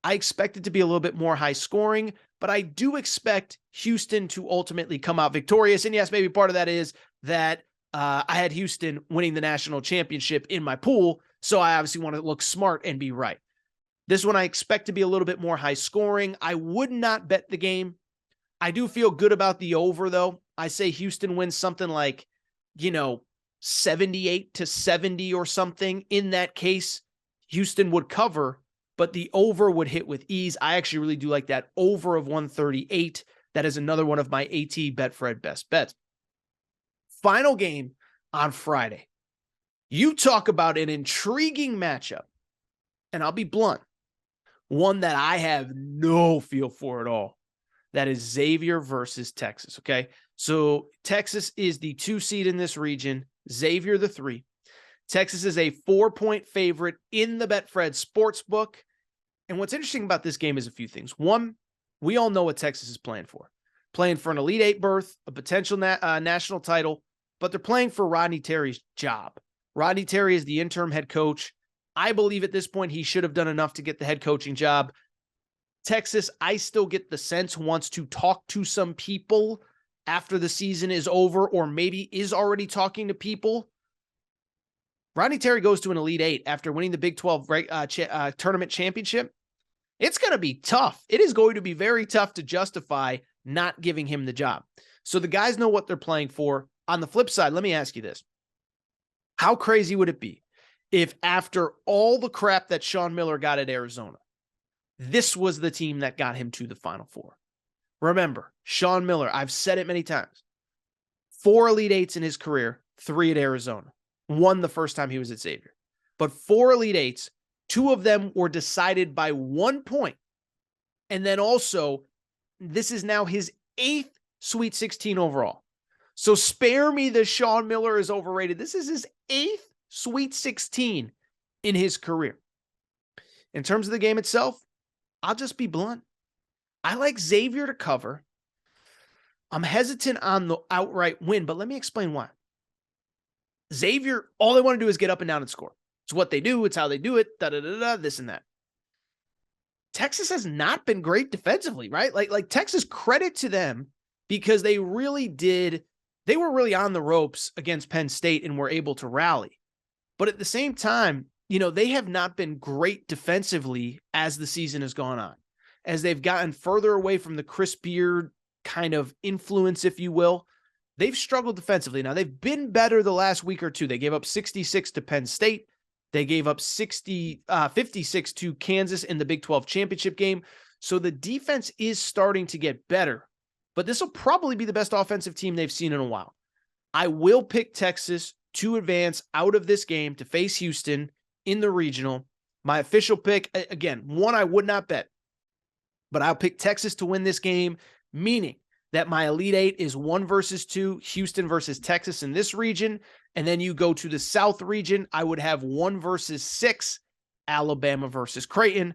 I expect it to be a little bit more high scoring, but I do expect Houston to ultimately come out victorious. And yes, maybe part of that is that I had Houston winning the national championship in my pool, so I obviously want to look smart and be right. This one I expect to be a little bit more high scoring. I would not bet the game. I do feel good about the over, though. I say Houston wins something like, 78-70 or something. In that case, Houston would cover, but the over would hit with ease. I actually really do like that over of 138. That is another one of my AT Betfred best bets. Final game on Friday. You talk about an intriguing matchup, and I'll be blunt, one that I have no feel for at all. That is Xavier versus Texas, okay? So Texas is the 2 seed in this region. Xavier the 3. Texas is a 4-point favorite in the Betfred Sportsbook. And what's interesting about this game is a few things. One, we all know what Texas is playing for. Playing for an Elite Eight berth, a potential national title, but they're playing for Rodney Terry's job. Rodney Terry is the interim head coach. I believe at this point he should have done enough to get the head coaching job. Texas, I still get the sense, wants to talk to some people after the season is over, or maybe is already talking to people. Rodney Terry goes to an Elite Eight after winning the Big 12 tournament championship. It's going to be tough. It is going to be very tough to justify not giving him the job. So the guys know what they're playing for. On the flip side, let me ask you this. How crazy would it be if after all the crap that Sean Miller got at Arizona, this was the team that got him to the Final Four? Remember, Sean Miller, I've said it many times, 4 Elite Eights in his career, 3 at Arizona. 1 the first time he was at Xavier. But 4 Elite Eights, 2 of them were decided by 1 point. And then also, this is now his 8th Sweet 16 overall. So spare me the Sean Miller is overrated. This is his 8th Sweet 16 in his career. In terms of the game itself, I'll just be blunt. I like Xavier to cover. I'm hesitant on the outright win, but let me explain why. Xavier, all they want to do is get up and down and score. It's what they do. It's how they do it. This and that. Texas has not been great defensively, right? Like Texas, credit to them, because they really did. They were really on the ropes against Penn State and were able to rally. But at the same time, they have not been great defensively as the season has gone on, as they've gotten further away from the Chris Beard kind of influence, if you will. They've struggled defensively. Now, they've been better the last week or two. They gave up 66 to Penn State. They gave up 56 to Kansas in the Big 12 championship game. So the defense is starting to get better. But this will probably be the best offensive team they've seen in a while. I will pick Texas to advance out of this game to face Houston in the regional. My official pick, again, one I would not bet, but I'll pick Texas to win this game, meaning that my Elite Eight is 1 versus 2, Houston versus Texas in this region. And then you go to the South region, I would have 1 versus 6, Alabama versus Creighton.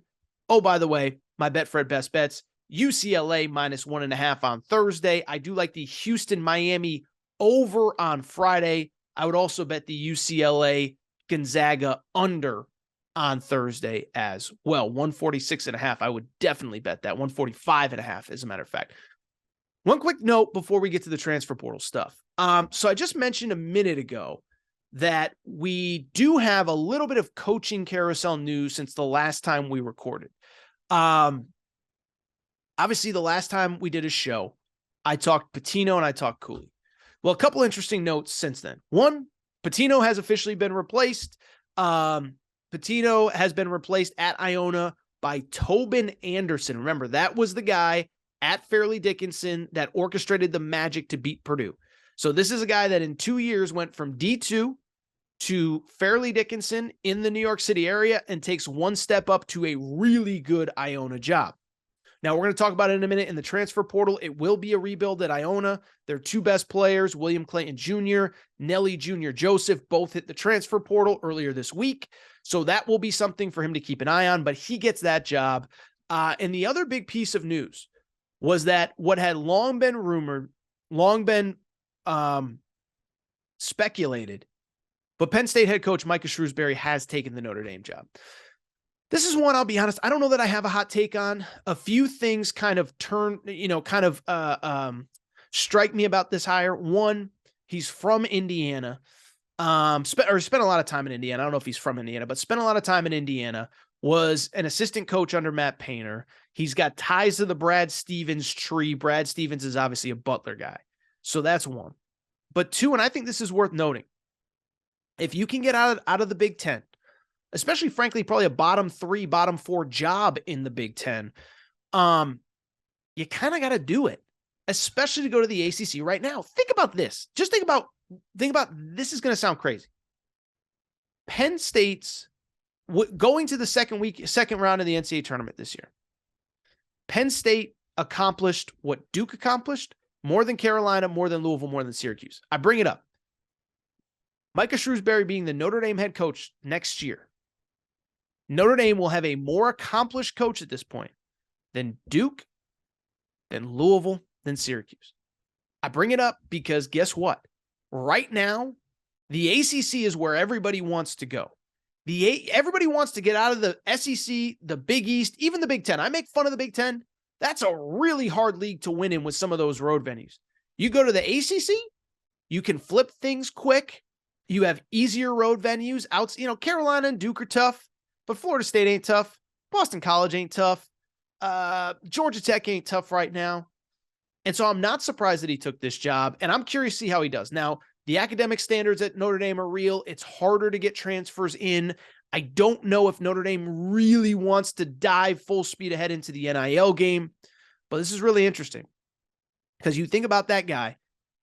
Oh, by the way, my Betfred best bets, UCLA minus 1.5 on Thursday. I do like the Houston-Miami over on Friday. I would also bet the UCLA Gonzaga under on Thursday as well. 146.5. I would definitely bet that. 145.5, as a matter of fact. One quick note before we get to the transfer portal stuff. So I just mentioned a minute ago that we do have a little bit of coaching carousel news since the last time we recorded. Obviously, the last time we did a show, I talked Pitino and I talked Cooley. Well, a couple interesting notes since then. One, Pitino has officially been replaced. Pitino has been replaced at Iona by Tobin Anderson. Remember, that was the guy at Fairleigh Dickinson that orchestrated the magic to beat Purdue. So this is a guy that in 2 years went from D2 to Fairleigh Dickinson in the New York City area and takes one step up to a really good Iona job. Now, we're going to talk about it in a minute in the transfer portal. It will be a rebuild at Iona. Their 2 best players, William Clayton Jr., Nelly Jr. Joseph, both hit the transfer portal earlier this week. So that will be something for him to keep an eye on, but he gets that job. And the other big piece of news was that what had long been rumored, speculated, but Penn State head coach Micah Shrewsbury has taken the Notre Dame job. This is one, I'll be honest, I don't know that I have a hot take on. A few things kind of strike me about this hire. One, he's from Indiana, spent a lot of time in Indiana. I don't know if he's from Indiana, but spent a lot of time in Indiana, was an assistant coach under Matt Painter. He's got ties to the Brad Stevens tree. Brad Stevens is obviously a Butler guy. So that's one. But 2, and I think this is worth noting, if you can get out of the Big Ten, especially, frankly, probably a bottom 3, bottom 4 job in the Big Ten, you kind of got to do it, especially to go to the ACC right now. Think about this. Just think about this is going to sound crazy. Penn State's going to the second round of the NCAA tournament this year. Penn State accomplished what Duke accomplished, more than Carolina, more than Louisville, more than Syracuse. I bring it up. Micah Shrewsbury being the Notre Dame head coach next year, Notre Dame will have a more accomplished coach at this point than Duke, than Louisville, than Syracuse. I bring it up because guess what? Right now, the ACC is where everybody wants to go. Everybody wants to get out of the SEC, the Big East, even the Big Ten. I make fun of the Big Ten. That's a really hard league to win in with some of those road venues. You go to the ACC, you can flip things quick. You have easier road venues. Carolina and Duke are tough, but Florida State ain't tough. Boston College ain't tough. Georgia Tech ain't tough right now. And so I'm not surprised that he took this job, and I'm curious to see how he does. Now, the academic standards at Notre Dame are real. It's harder to get transfers in. I don't know if Notre Dame really wants to dive full speed ahead into the NIL game, but this is really interesting because you think about that guy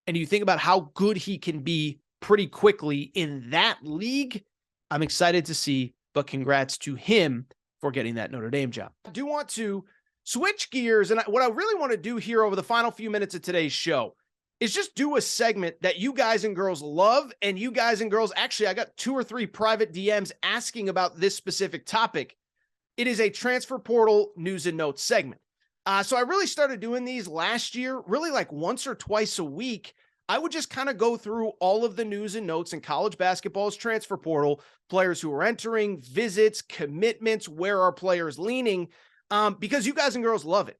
and you think about how good he can be pretty quickly in that league. I'm excited to see, but congrats to him for getting that Notre Dame job. I do want to switch gears, and what I really want to do here over the final few minutes of today's show is just do a segment that you guys and girls love, and you guys and girls, actually, I got 2 or 3 private DMs asking about this specific topic. It is a transfer portal news and notes segment. So I really started doing these last year, really like once or twice a week. I would just kind of go through all of the news and notes in college basketball's transfer portal, players who are entering, visits, commitments, where are players leaning, because you guys and girls love it.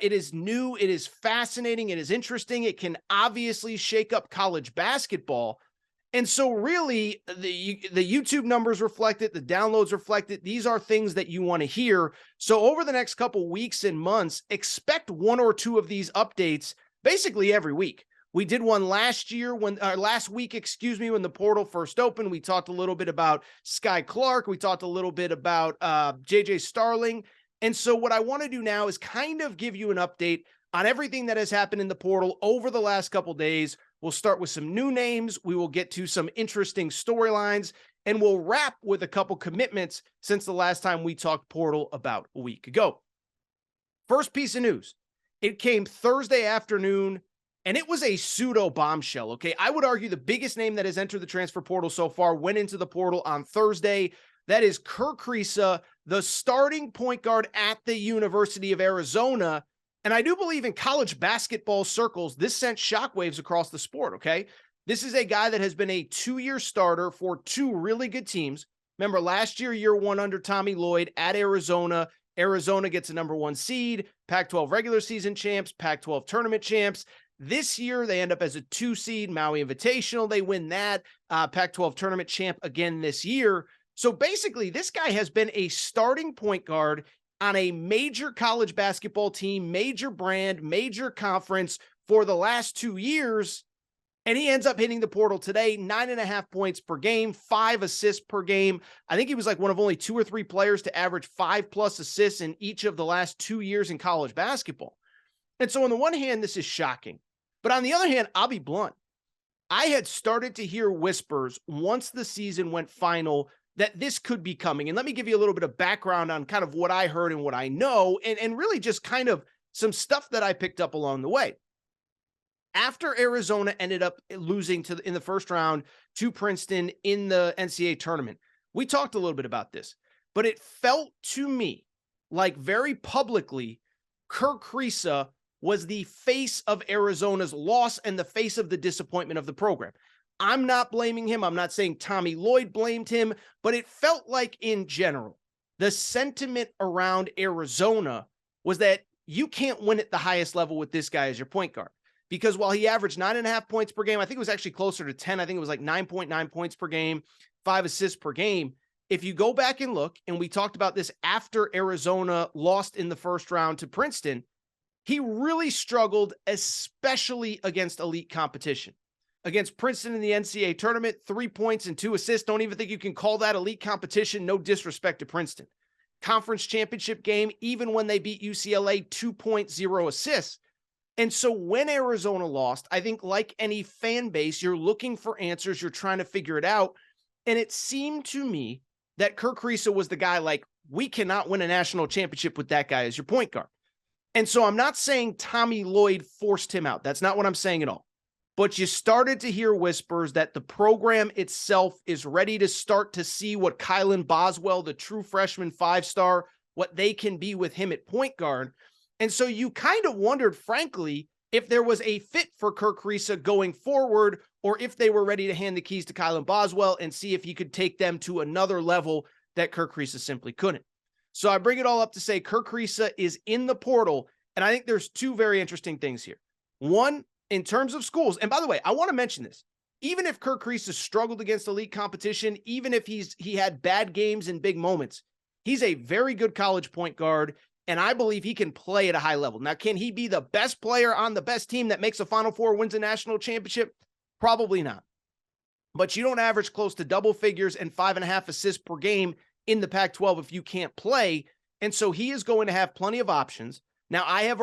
It is new. It is fascinating. It is interesting. It can obviously shake up college basketball. And so really the YouTube numbers reflect it. The downloads reflect it. These are things that you want to hear. So over the next couple weeks and months, expect 1 or 2 of these updates basically every week. We did one last week, when the portal first opened. We talked a little bit about Sky Clark. We talked a little bit about JJ Starling. And so what I want to do now is kind of give you an update on everything that has happened in the portal over the last couple days. We'll start with some new names. We will get to some interesting storylines, and we'll wrap with a couple commitments since the last time we talked portal about a week ago. First piece of news. It came Thursday afternoon, and it was a pseudo bombshell, okay? I would argue the biggest name that has entered the transfer portal so far went into the portal on Thursday. That is Kriisa, the starting point guard at the University of Arizona. And I do believe in college basketball circles, this sent shockwaves across the sport, okay? This is a guy that has been a 2-year starter for 2 really good teams. Remember, last year 1 under Tommy Lloyd at Arizona. Arizona gets a number 1 seed, Pac-12 regular season champs, Pac-12 tournament champs. This year, they end up as a 2 seed, Maui Invitational. They win that, Pac-12 tournament champ again this year. So basically, this guy has been a starting point guard on a major college basketball team, major brand, major conference for the last 2 years. And he ends up hitting the portal today, 9.5 points per game, 5 assists per game. I think he was like one of only 2 or 3 players to average 5+ assists in each of the last 2 years in college basketball. And so on the one hand, this is shocking. But on the other hand, I'll be blunt. I had started to hear whispers once the season went final that this could be coming. And let me give you a little bit of background on kind of what I heard and what I know, and really just kind of some stuff that I picked up along the way. After Arizona ended up losing in the first round to Princeton in the NCAA tournament, we talked a little bit about this, but it felt to me like very publicly Kerr Kriisa was the face of Arizona's loss and the face of the disappointment of the program. I'm not blaming him. I'm not saying Tommy Lloyd blamed him, but it felt like in general, the sentiment around Arizona was that you can't win at the highest level with this guy as your point guard. Because while he averaged 9.5 points per game, I think it was actually closer to 10. I think it was like 9.9 points per game, 5 assists per game. If you go back and look, and we talked about this after Arizona lost in the first round to Princeton, he really struggled, especially against elite competition. Against Princeton in the NCAA tournament, 3 points and 2 assists. Don't even think you can call that elite competition. No disrespect to Princeton. Conference championship game, even when they beat UCLA, 2.0 assists. And so when Arizona lost, I think like any fan base, you're looking for answers. You're trying to figure it out. And it seemed to me that Kerr Kriisa was the guy like, we cannot win a national championship with that guy as your point guard. And so I'm not saying Tommy Lloyd forced him out. That's not what I'm saying at all. but you started to hear whispers that the program itself is ready to start to see what Kylan Boswell, the true freshman 5-star, what they can be with him at point guard. And so you kind of wondered, frankly, if there was a fit for Kerr Kriisa going forward, or if they were ready to hand the keys to Kylan Boswell and see if he could take them to another level that Kerr Kriisa simply couldn't. So I bring it all up to say Kerr Kriisa is in the portal, and I think there's two very interesting things here. One, in terms of schools, and by the way, I want to mention this, even if Kerr Kriisa struggled against elite competition, even if he had bad games and big moments, he's a very good college point guard, and I believe he can play at a high level. Now, can he be the best player on the best team that makes a Final Four, wins a national championship? Probably not. But you don't average close to double figures and 5.5 assists per game in the Pac-12 if you can't play, and so he is going to have plenty of options. Now, I've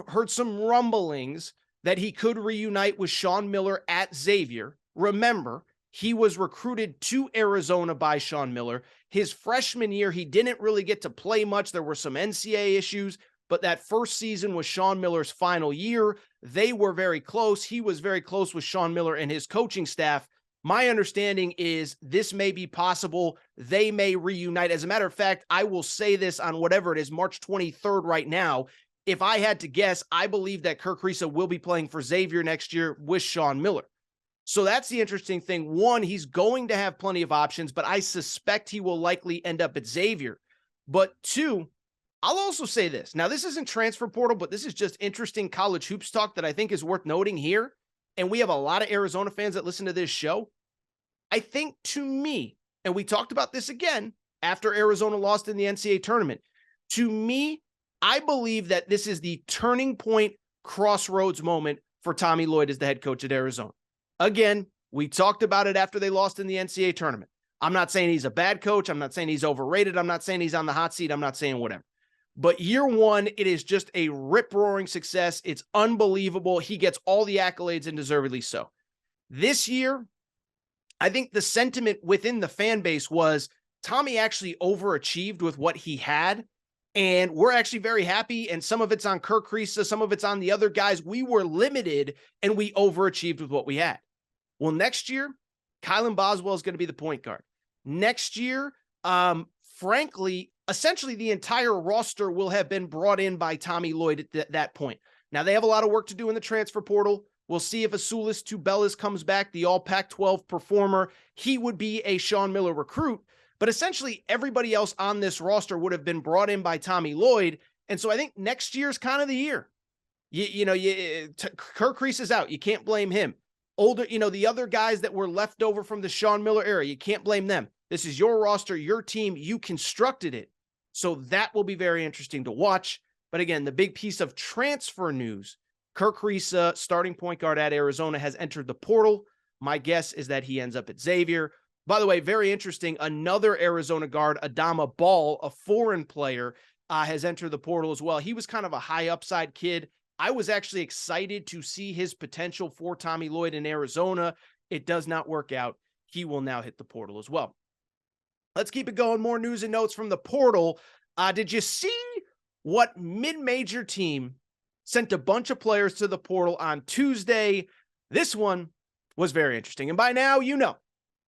heard some rumblings that he could reunite with Sean Miller at Xavier. Remember, he was recruited to Arizona by Sean Miller. His freshman year, he didn't really get to play much. There were some NCAA issues, but that first season was Sean Miller's final year. They were very close. He was very close with Sean Miller and his coaching staff. My understanding is this may be possible. They may reunite. As a matter of fact, I will say this on whatever it is, March 23rd right now. If I had to guess, I believe that Kerr Kriisa will be playing for Xavier next year with Sean Miller. So that's the interesting thing. One, he's going to have plenty of options, but I suspect he will likely end up at Xavier. But two, I'll also say this. Now, this isn't transfer portal, but this is just interesting college hoops talk that I think is worth noting here. And we have a lot of Arizona fans that listen to this show. I think, to me, and we talked about this again after Arizona lost in the NCAA tournament, to me, I believe that this is the turning point, crossroads moment for Tommy Lloyd as the head coach at Arizona. Again, we talked about it after they lost in the NCAA tournament. I'm not saying he's a bad coach. I'm not saying he's overrated. I'm not saying he's on the hot seat. I'm not saying whatever. But year one, it is just a rip-roaring success. It's unbelievable. He gets all the accolades, and deservedly so. This year, I think the sentiment within the fan base was Tommy actually overachieved with what he had, and we're actually very happy, and some of it's on Kerr Kriisa, some of it's on the other guys. We were limited, and we overachieved with what we had. Well, next year, Kylan Boswell is going to be the point guard. Next year, frankly, essentially the entire roster will have been brought in by Tommy Lloyd at that point. Now, they have a lot of work to do in the transfer portal. We'll see if Azuolas Tubelis comes back, the all Pac-12 performer. He would be a Sean Miller recruit, but essentially everybody else on this roster would have been brought in by Tommy Lloyd. And so I think next year's kind of the year. Kerr Kriisa is out. You can't blame him. The other guys that were left over from the Sean Miller era, you can't blame them. This is your roster, your team. You constructed it. So that will be very interesting to watch. But again, the big piece of transfer news, Kerr Kriisa, starting point guard at Arizona, has entered the portal. My guess is that he ends up at Xavier. By the way, very interesting, another Arizona guard, Adama Ball, a foreign player, has entered the portal as well. He was kind of a high upside kid. I was actually excited to see his potential for Tommy Lloyd in Arizona. It does not work out. He will now hit the portal as well. Let's keep it going. More news and notes from the portal. Did you see what mid-major team sent a bunch of players to the portal on Tuesday? This one was very interesting. And by now,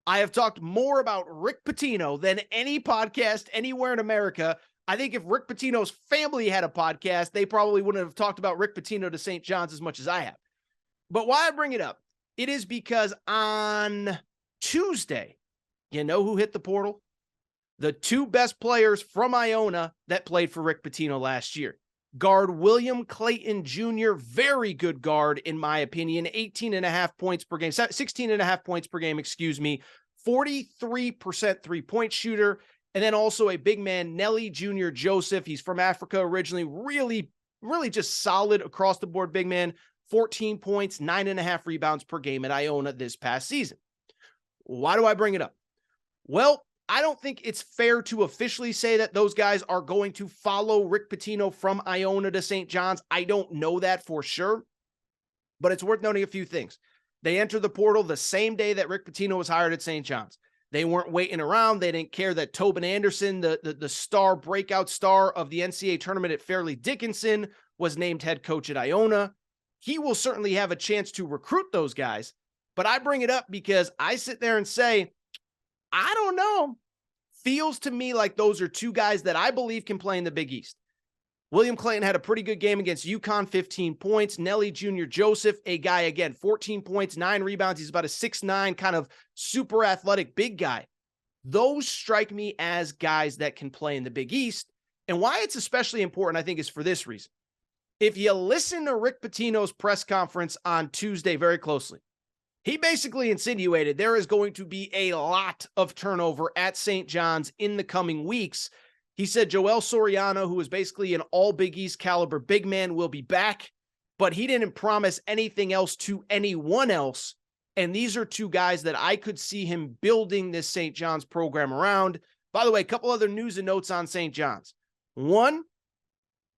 I have talked more about Rick Pitino than any podcast anywhere in America. I think if Rick Pitino's family had a podcast, they probably wouldn't have talked about Rick Pitino to St. John's as much as I have. But why I bring it up, it is because on Tuesday, you know who hit the portal? The two best players from Iona that played for Rick Pitino last year. Guard William Clayton Jr., very good guard, in my opinion, 16.5 points per game, 43% three-point shooter. And then also a big man, Nelly Jr. Joseph. He's from Africa originally, really just solid across the board big man, 14 points, 9.5 rebounds per game at Iona this past season. Why do I bring it up? Well, I don't think it's fair to officially say that those guys are going to follow Rick Pitino from Iona to St. John's. I don't know that for sure, but it's worth noting a few things. They entered the portal the same day that Rick Pitino was hired at St. John's. They weren't waiting around. They didn't care that Tobin Anderson, the breakout star of the NCAA tournament at Fairleigh Dickinson, was named head coach at Iona. he will certainly have a chance to recruit those guys. But I bring it up because I sit there and say, I don't know. Feels to me like those are two guys that I believe can play in the Big East. William Clayton had a pretty good game against UConn, 15 points. Nelly Jr. Joseph, a guy, again, 14 points, 9 rebounds. He's about a 6'9", kind of super athletic big guy. Those strike me as guys that can play in the Big East. And why it's especially important, I think, is for this reason. If you listen to Rick Pitino's press conference on Tuesday very closely, he basically insinuated there is going to be a lot of turnover at St. John's in the coming weeks. He said Joel Soriano, who is basically an all Big East caliber big man, will be back, but he didn't promise anything else to anyone else. And these are two guys that I could see him building this St. John's program around. By the way, a couple other news and notes on St. John's. One,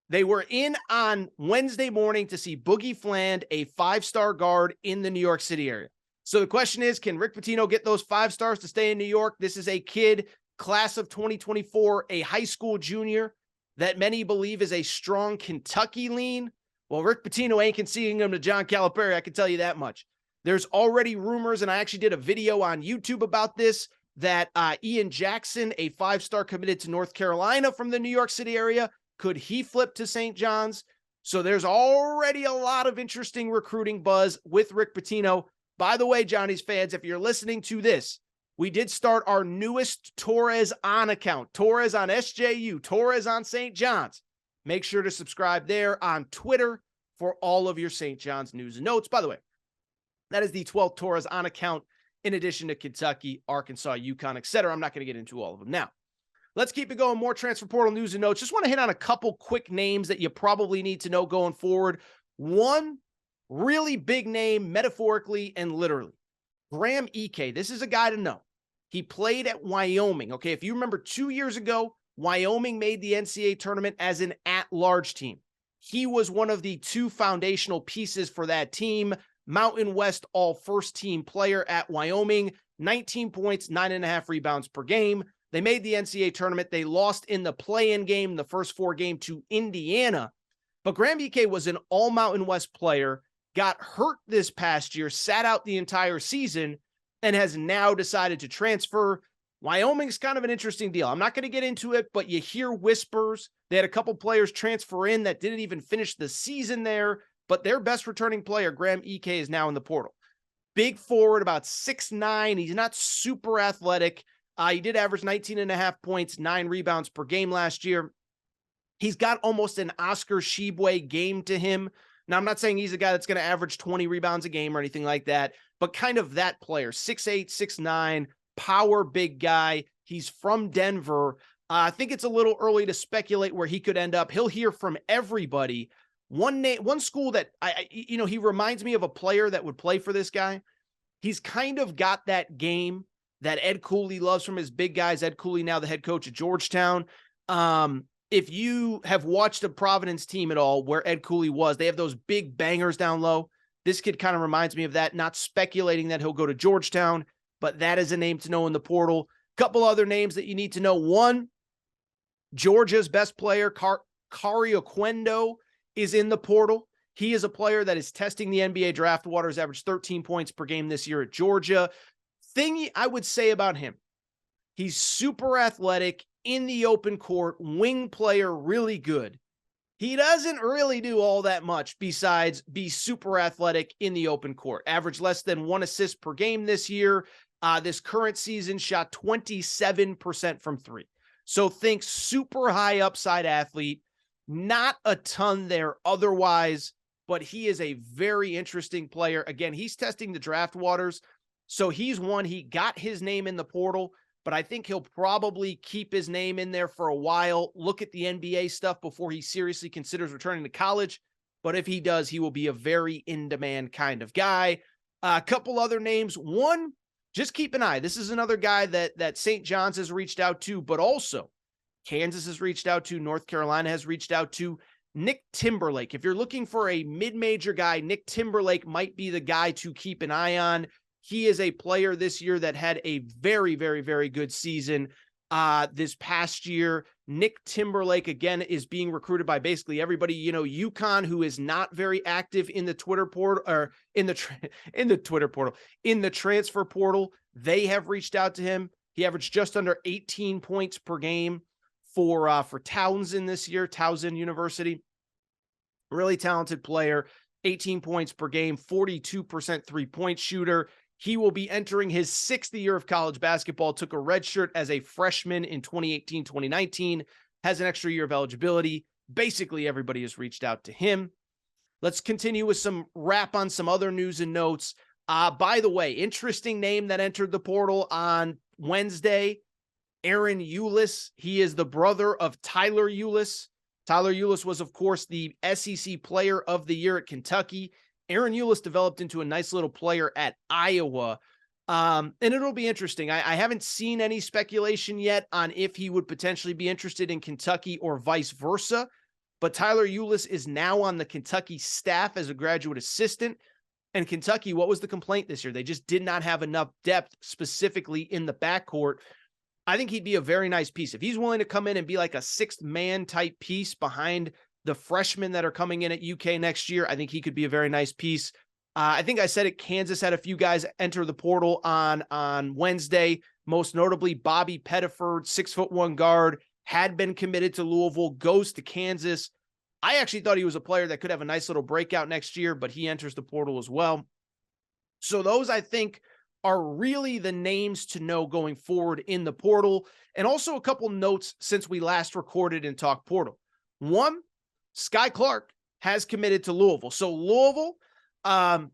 they were in on Wednesday morning to see Boogie Fland, a 5-star guard in the New York City area. So the question is, can Rick Pitino get those 5 stars to stay in New York? This is a kid, class of 2024, a high school junior that many believe is a strong Kentucky lean. Well, Rick Pitino ain't conceding him to John Calipari, I can tell you that much. There's already rumors, and I actually did a video on YouTube about this, that Ian Jackson, a 5-star committed to North Carolina from the New York City area, could he flip to St. John's? So there's already a lot of interesting recruiting buzz with Rick Pitino. By the way, Johnny's fans, if you're listening to this, we did start our newest Torres on account. Torres on SJU, Torres on St. John's. Make sure to subscribe there on Twitter for all of your St. John's news and notes. By the way, that is the 12th Torres on account in addition to Kentucky, Arkansas, UConn, etc. I'm not going to get into all of them now. Let's keep it going. More transfer portal news and notes. Just want to hit on a couple quick names that you probably need to know going forward. One really big name, metaphorically and literally. Graham Ike. This is a guy to know. He played at Wyoming. Okay, if you remember 2 years ago, Wyoming made the NCAA tournament as an at-large team. He was one of the 2 foundational pieces for that team. Mountain West all-first team player at Wyoming. 19 points, 9.5 rebounds per game. They made the NCAA tournament. They lost in the play-in game, the first 4 game to Indiana. But Graham Ike was an all-Mountain West player, got hurt this past year, sat out the entire season, and has now decided to transfer. Wyoming's kind of an interesting deal. I'm not going to get into it, but you hear whispers. They had a couple players transfer in that didn't even finish the season there, but their best returning player, Graham Ike, is now in the portal. Big forward, about 6'9". He's not super athletic. He did average 19.5 points, 9 rebounds per game last year. He's got almost an Oscar Tshiebwe game to him. Now, I'm not saying he's a guy that's going to average 20 rebounds a game or anything like that, but kind of that player, 6'8", 6'9", power big guy. He's from Denver. I think it's a little early to speculate where he could end up. He'll hear from everybody. One school that he reminds me of a player that would play for this guy. He's kind of got that game that Ed Cooley loves from his big guys. Ed Cooley, now the head coach at Georgetown. If you have watched a Providence team at all where Ed Cooley was, they have those big bangers down low. This kid kind of reminds me of that, not speculating that he'll go to Georgetown, but that is a name to know in the portal. Couple other names that you need to know. One, Georgia's best player, Kari Oquendo, is in the portal. He is a player that is testing the NBA draft waters, averaged 13 points per game this year at Georgia. Thing I would say about him, he's super athletic, in the open court, wing player, really good. He doesn't really do all that much besides be super athletic in the open court. Averaged less than 1 assist per game this year. This current season shot 27% from 3. So think super high upside athlete. Not a ton there otherwise, but he is a very interesting player. Again, he's testing the draft waters. So he's one. He got his name in the portal, but I think he'll probably keep his name in there for a while, look at the NBA stuff before he seriously considers returning to college. But if he does, he will be a very in-demand kind of guy. A couple other names. One, just keep an eye. This is another guy that St. John's has reached out to, but also Kansas has reached out to, North Carolina has reached out to. Nick Timberlake. If you're looking for a mid-major guy, Nick Timberlake might be the guy to keep an eye on. He is a player this year that had a very, very, very good season. this past year. Nick Timberlake, again, is being recruited by basically everybody. You know, UConn, who is not very active in the Twitter portal, or in the Twitter portal, in the transfer portal, they have reached out to him. He averaged just under 18 points per game for Townsend this year, Towson University. Really talented player, 18 points per game, 42% three-point shooter. He will be entering his 6th year of college basketball, took a red shirt as a freshman in 2018-2019, has an extra year of eligibility. Basically, everybody has reached out to him. Let's continue with some wrap on some other news and notes. By the way, interesting name that entered the portal on Wednesday, Aaron Ulis. He is the brother of Tyler Ulis. Tyler Ulis was, of course, the SEC Player of the Year at Kentucky. Aaron Ulis developed into a nice little player at Iowa. And it'll be interesting. I haven't seen any speculation yet on if he would potentially be interested in Kentucky or vice versa. But Tyler Ulis is now on the Kentucky staff as a graduate assistant. And Kentucky, what was the complaint this year? They just did not have enough depth, specifically in the backcourt. I think he'd be a very nice piece. If he's willing to come in and be like a 6th man type piece behind the freshmen that are coming in at UK next year, I think he could be a very nice piece. I think I said it, Kansas had a few guys enter the portal on Wednesday, most notably Bobby Pettiford, 6'1" guard, had been committed to Louisville, goes to Kansas. I actually thought he was a player that could have a nice little breakout next year, but he enters the portal as well. So those, I think, are really the names to know going forward in the portal. And also a couple notes since we last recorded and talked portal. One, Sky Clark has committed to Louisville. So Louisville, I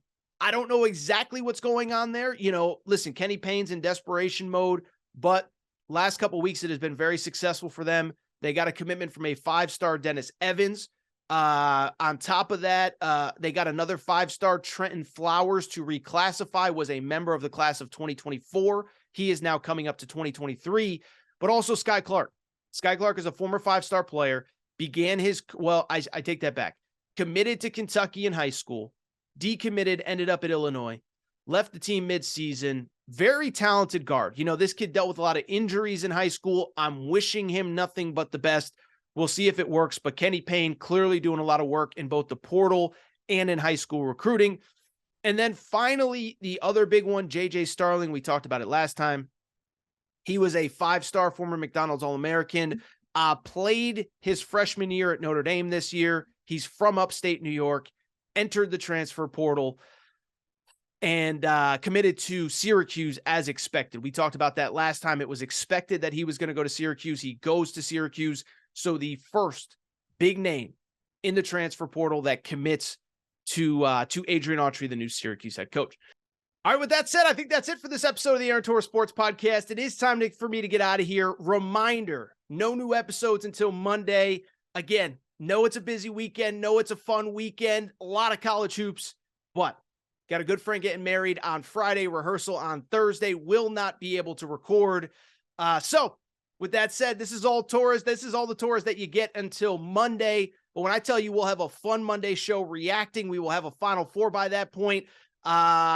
don't know exactly what's going on there. You know, listen, Kenny Payne's in desperation mode, but last couple of weeks it has been very successful for them. They got a commitment from a 5-star Dennis Evans. On top of that, they got another 5-star Trenton Flowers to reclassify, was a member of the class of 2024. He is now coming up to 2023, but also Sky Clark. Sky Clark is a former 5-star player, began his, well, I take that back, committed to Kentucky in high school, decommitted, ended up at Illinois, left the team midseason. Very talented guard. You know, this kid dealt with a lot of injuries in high school. I'm wishing him nothing but the best. We'll see if it works, but Kenny Payne clearly doing a lot of work in both the portal and in high school recruiting. And then finally, the other big one, J.J. Starling, we talked about it last time. He was a 5-star former McDonald's All-American, played his freshman year at Notre Dame this year. He's from upstate New York, entered the transfer portal, and committed to Syracuse as expected. We talked about that last time. It was expected that he was going to go to Syracuse. He goes to Syracuse. So the first big name in the transfer portal that commits to Adrian Autry, the new Syracuse head coach. All right, with that said, I think that's it for this episode of the Aaron Torres Sports Podcast. It is time for me to get out of here. Reminder, no new episodes until Monday. Again, know it's a busy weekend. Know it's a fun weekend. A lot of college hoops, but got a good friend getting married on Friday, rehearsal on Thursday. Will not be able to record. So with that said, this is all Torres. This is all the Torres that you get until Monday. But when I tell you we'll have a fun Monday show reacting, we will have a Final Four by that point.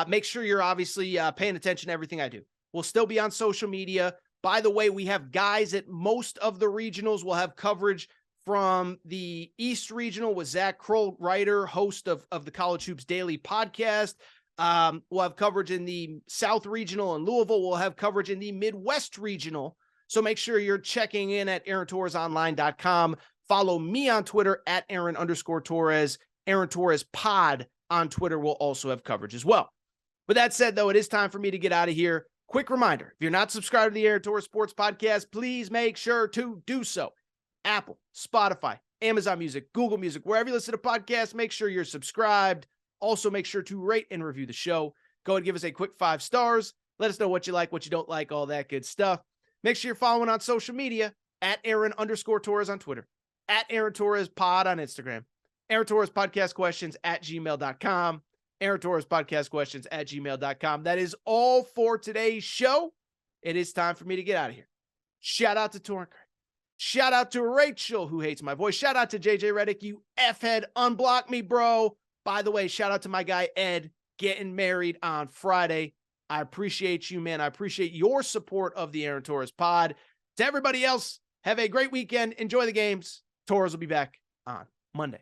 Make sure you're obviously paying attention to everything I do. We'll still be on social media. By the way, we have guys at most of the regionals. We'll have coverage from the East Regional with Zach Kroll, writer, host of the College Hoops Daily podcast. We'll have coverage in the South Regional in Louisville. We'll have coverage in the Midwest Regional. So make sure you're checking in at AaronTorresOnline.com. Follow me on Twitter at Aaron_Torres. Aaron Torres Pod on Twitter will also have coverage as well. With that said, though, it is time for me to get out of here. Quick reminder, if you're not subscribed to the Aaron Torres Sports Podcast, please make sure to do so. Apple, Spotify, Amazon Music, Google Music, wherever you listen to podcasts, make sure you're subscribed. Also, make sure to rate and review the show. Go and give us a quick 5 stars. Let us know what you like, what you don't like, all that good stuff. Make sure you're following on social media at Aaron_Torres on Twitter, at Aaron Torres Pod on Instagram, Aaron Torres Podcast Questions at gmail.com, Aaron Torres Podcast Questions at gmail.com. That is all for today's show. It is time for me to get out of here. Shout out to Torrin. Shout out to Rachel, who hates my voice. Shout out to JJ Redick, you F-head. Unblock me, bro. By the way, shout out to my guy Ed, getting married on Friday. I appreciate you, man. I appreciate your support of the Aaron Torres Pod. To everybody else, have a great weekend. Enjoy the games. Torres will be back on Monday.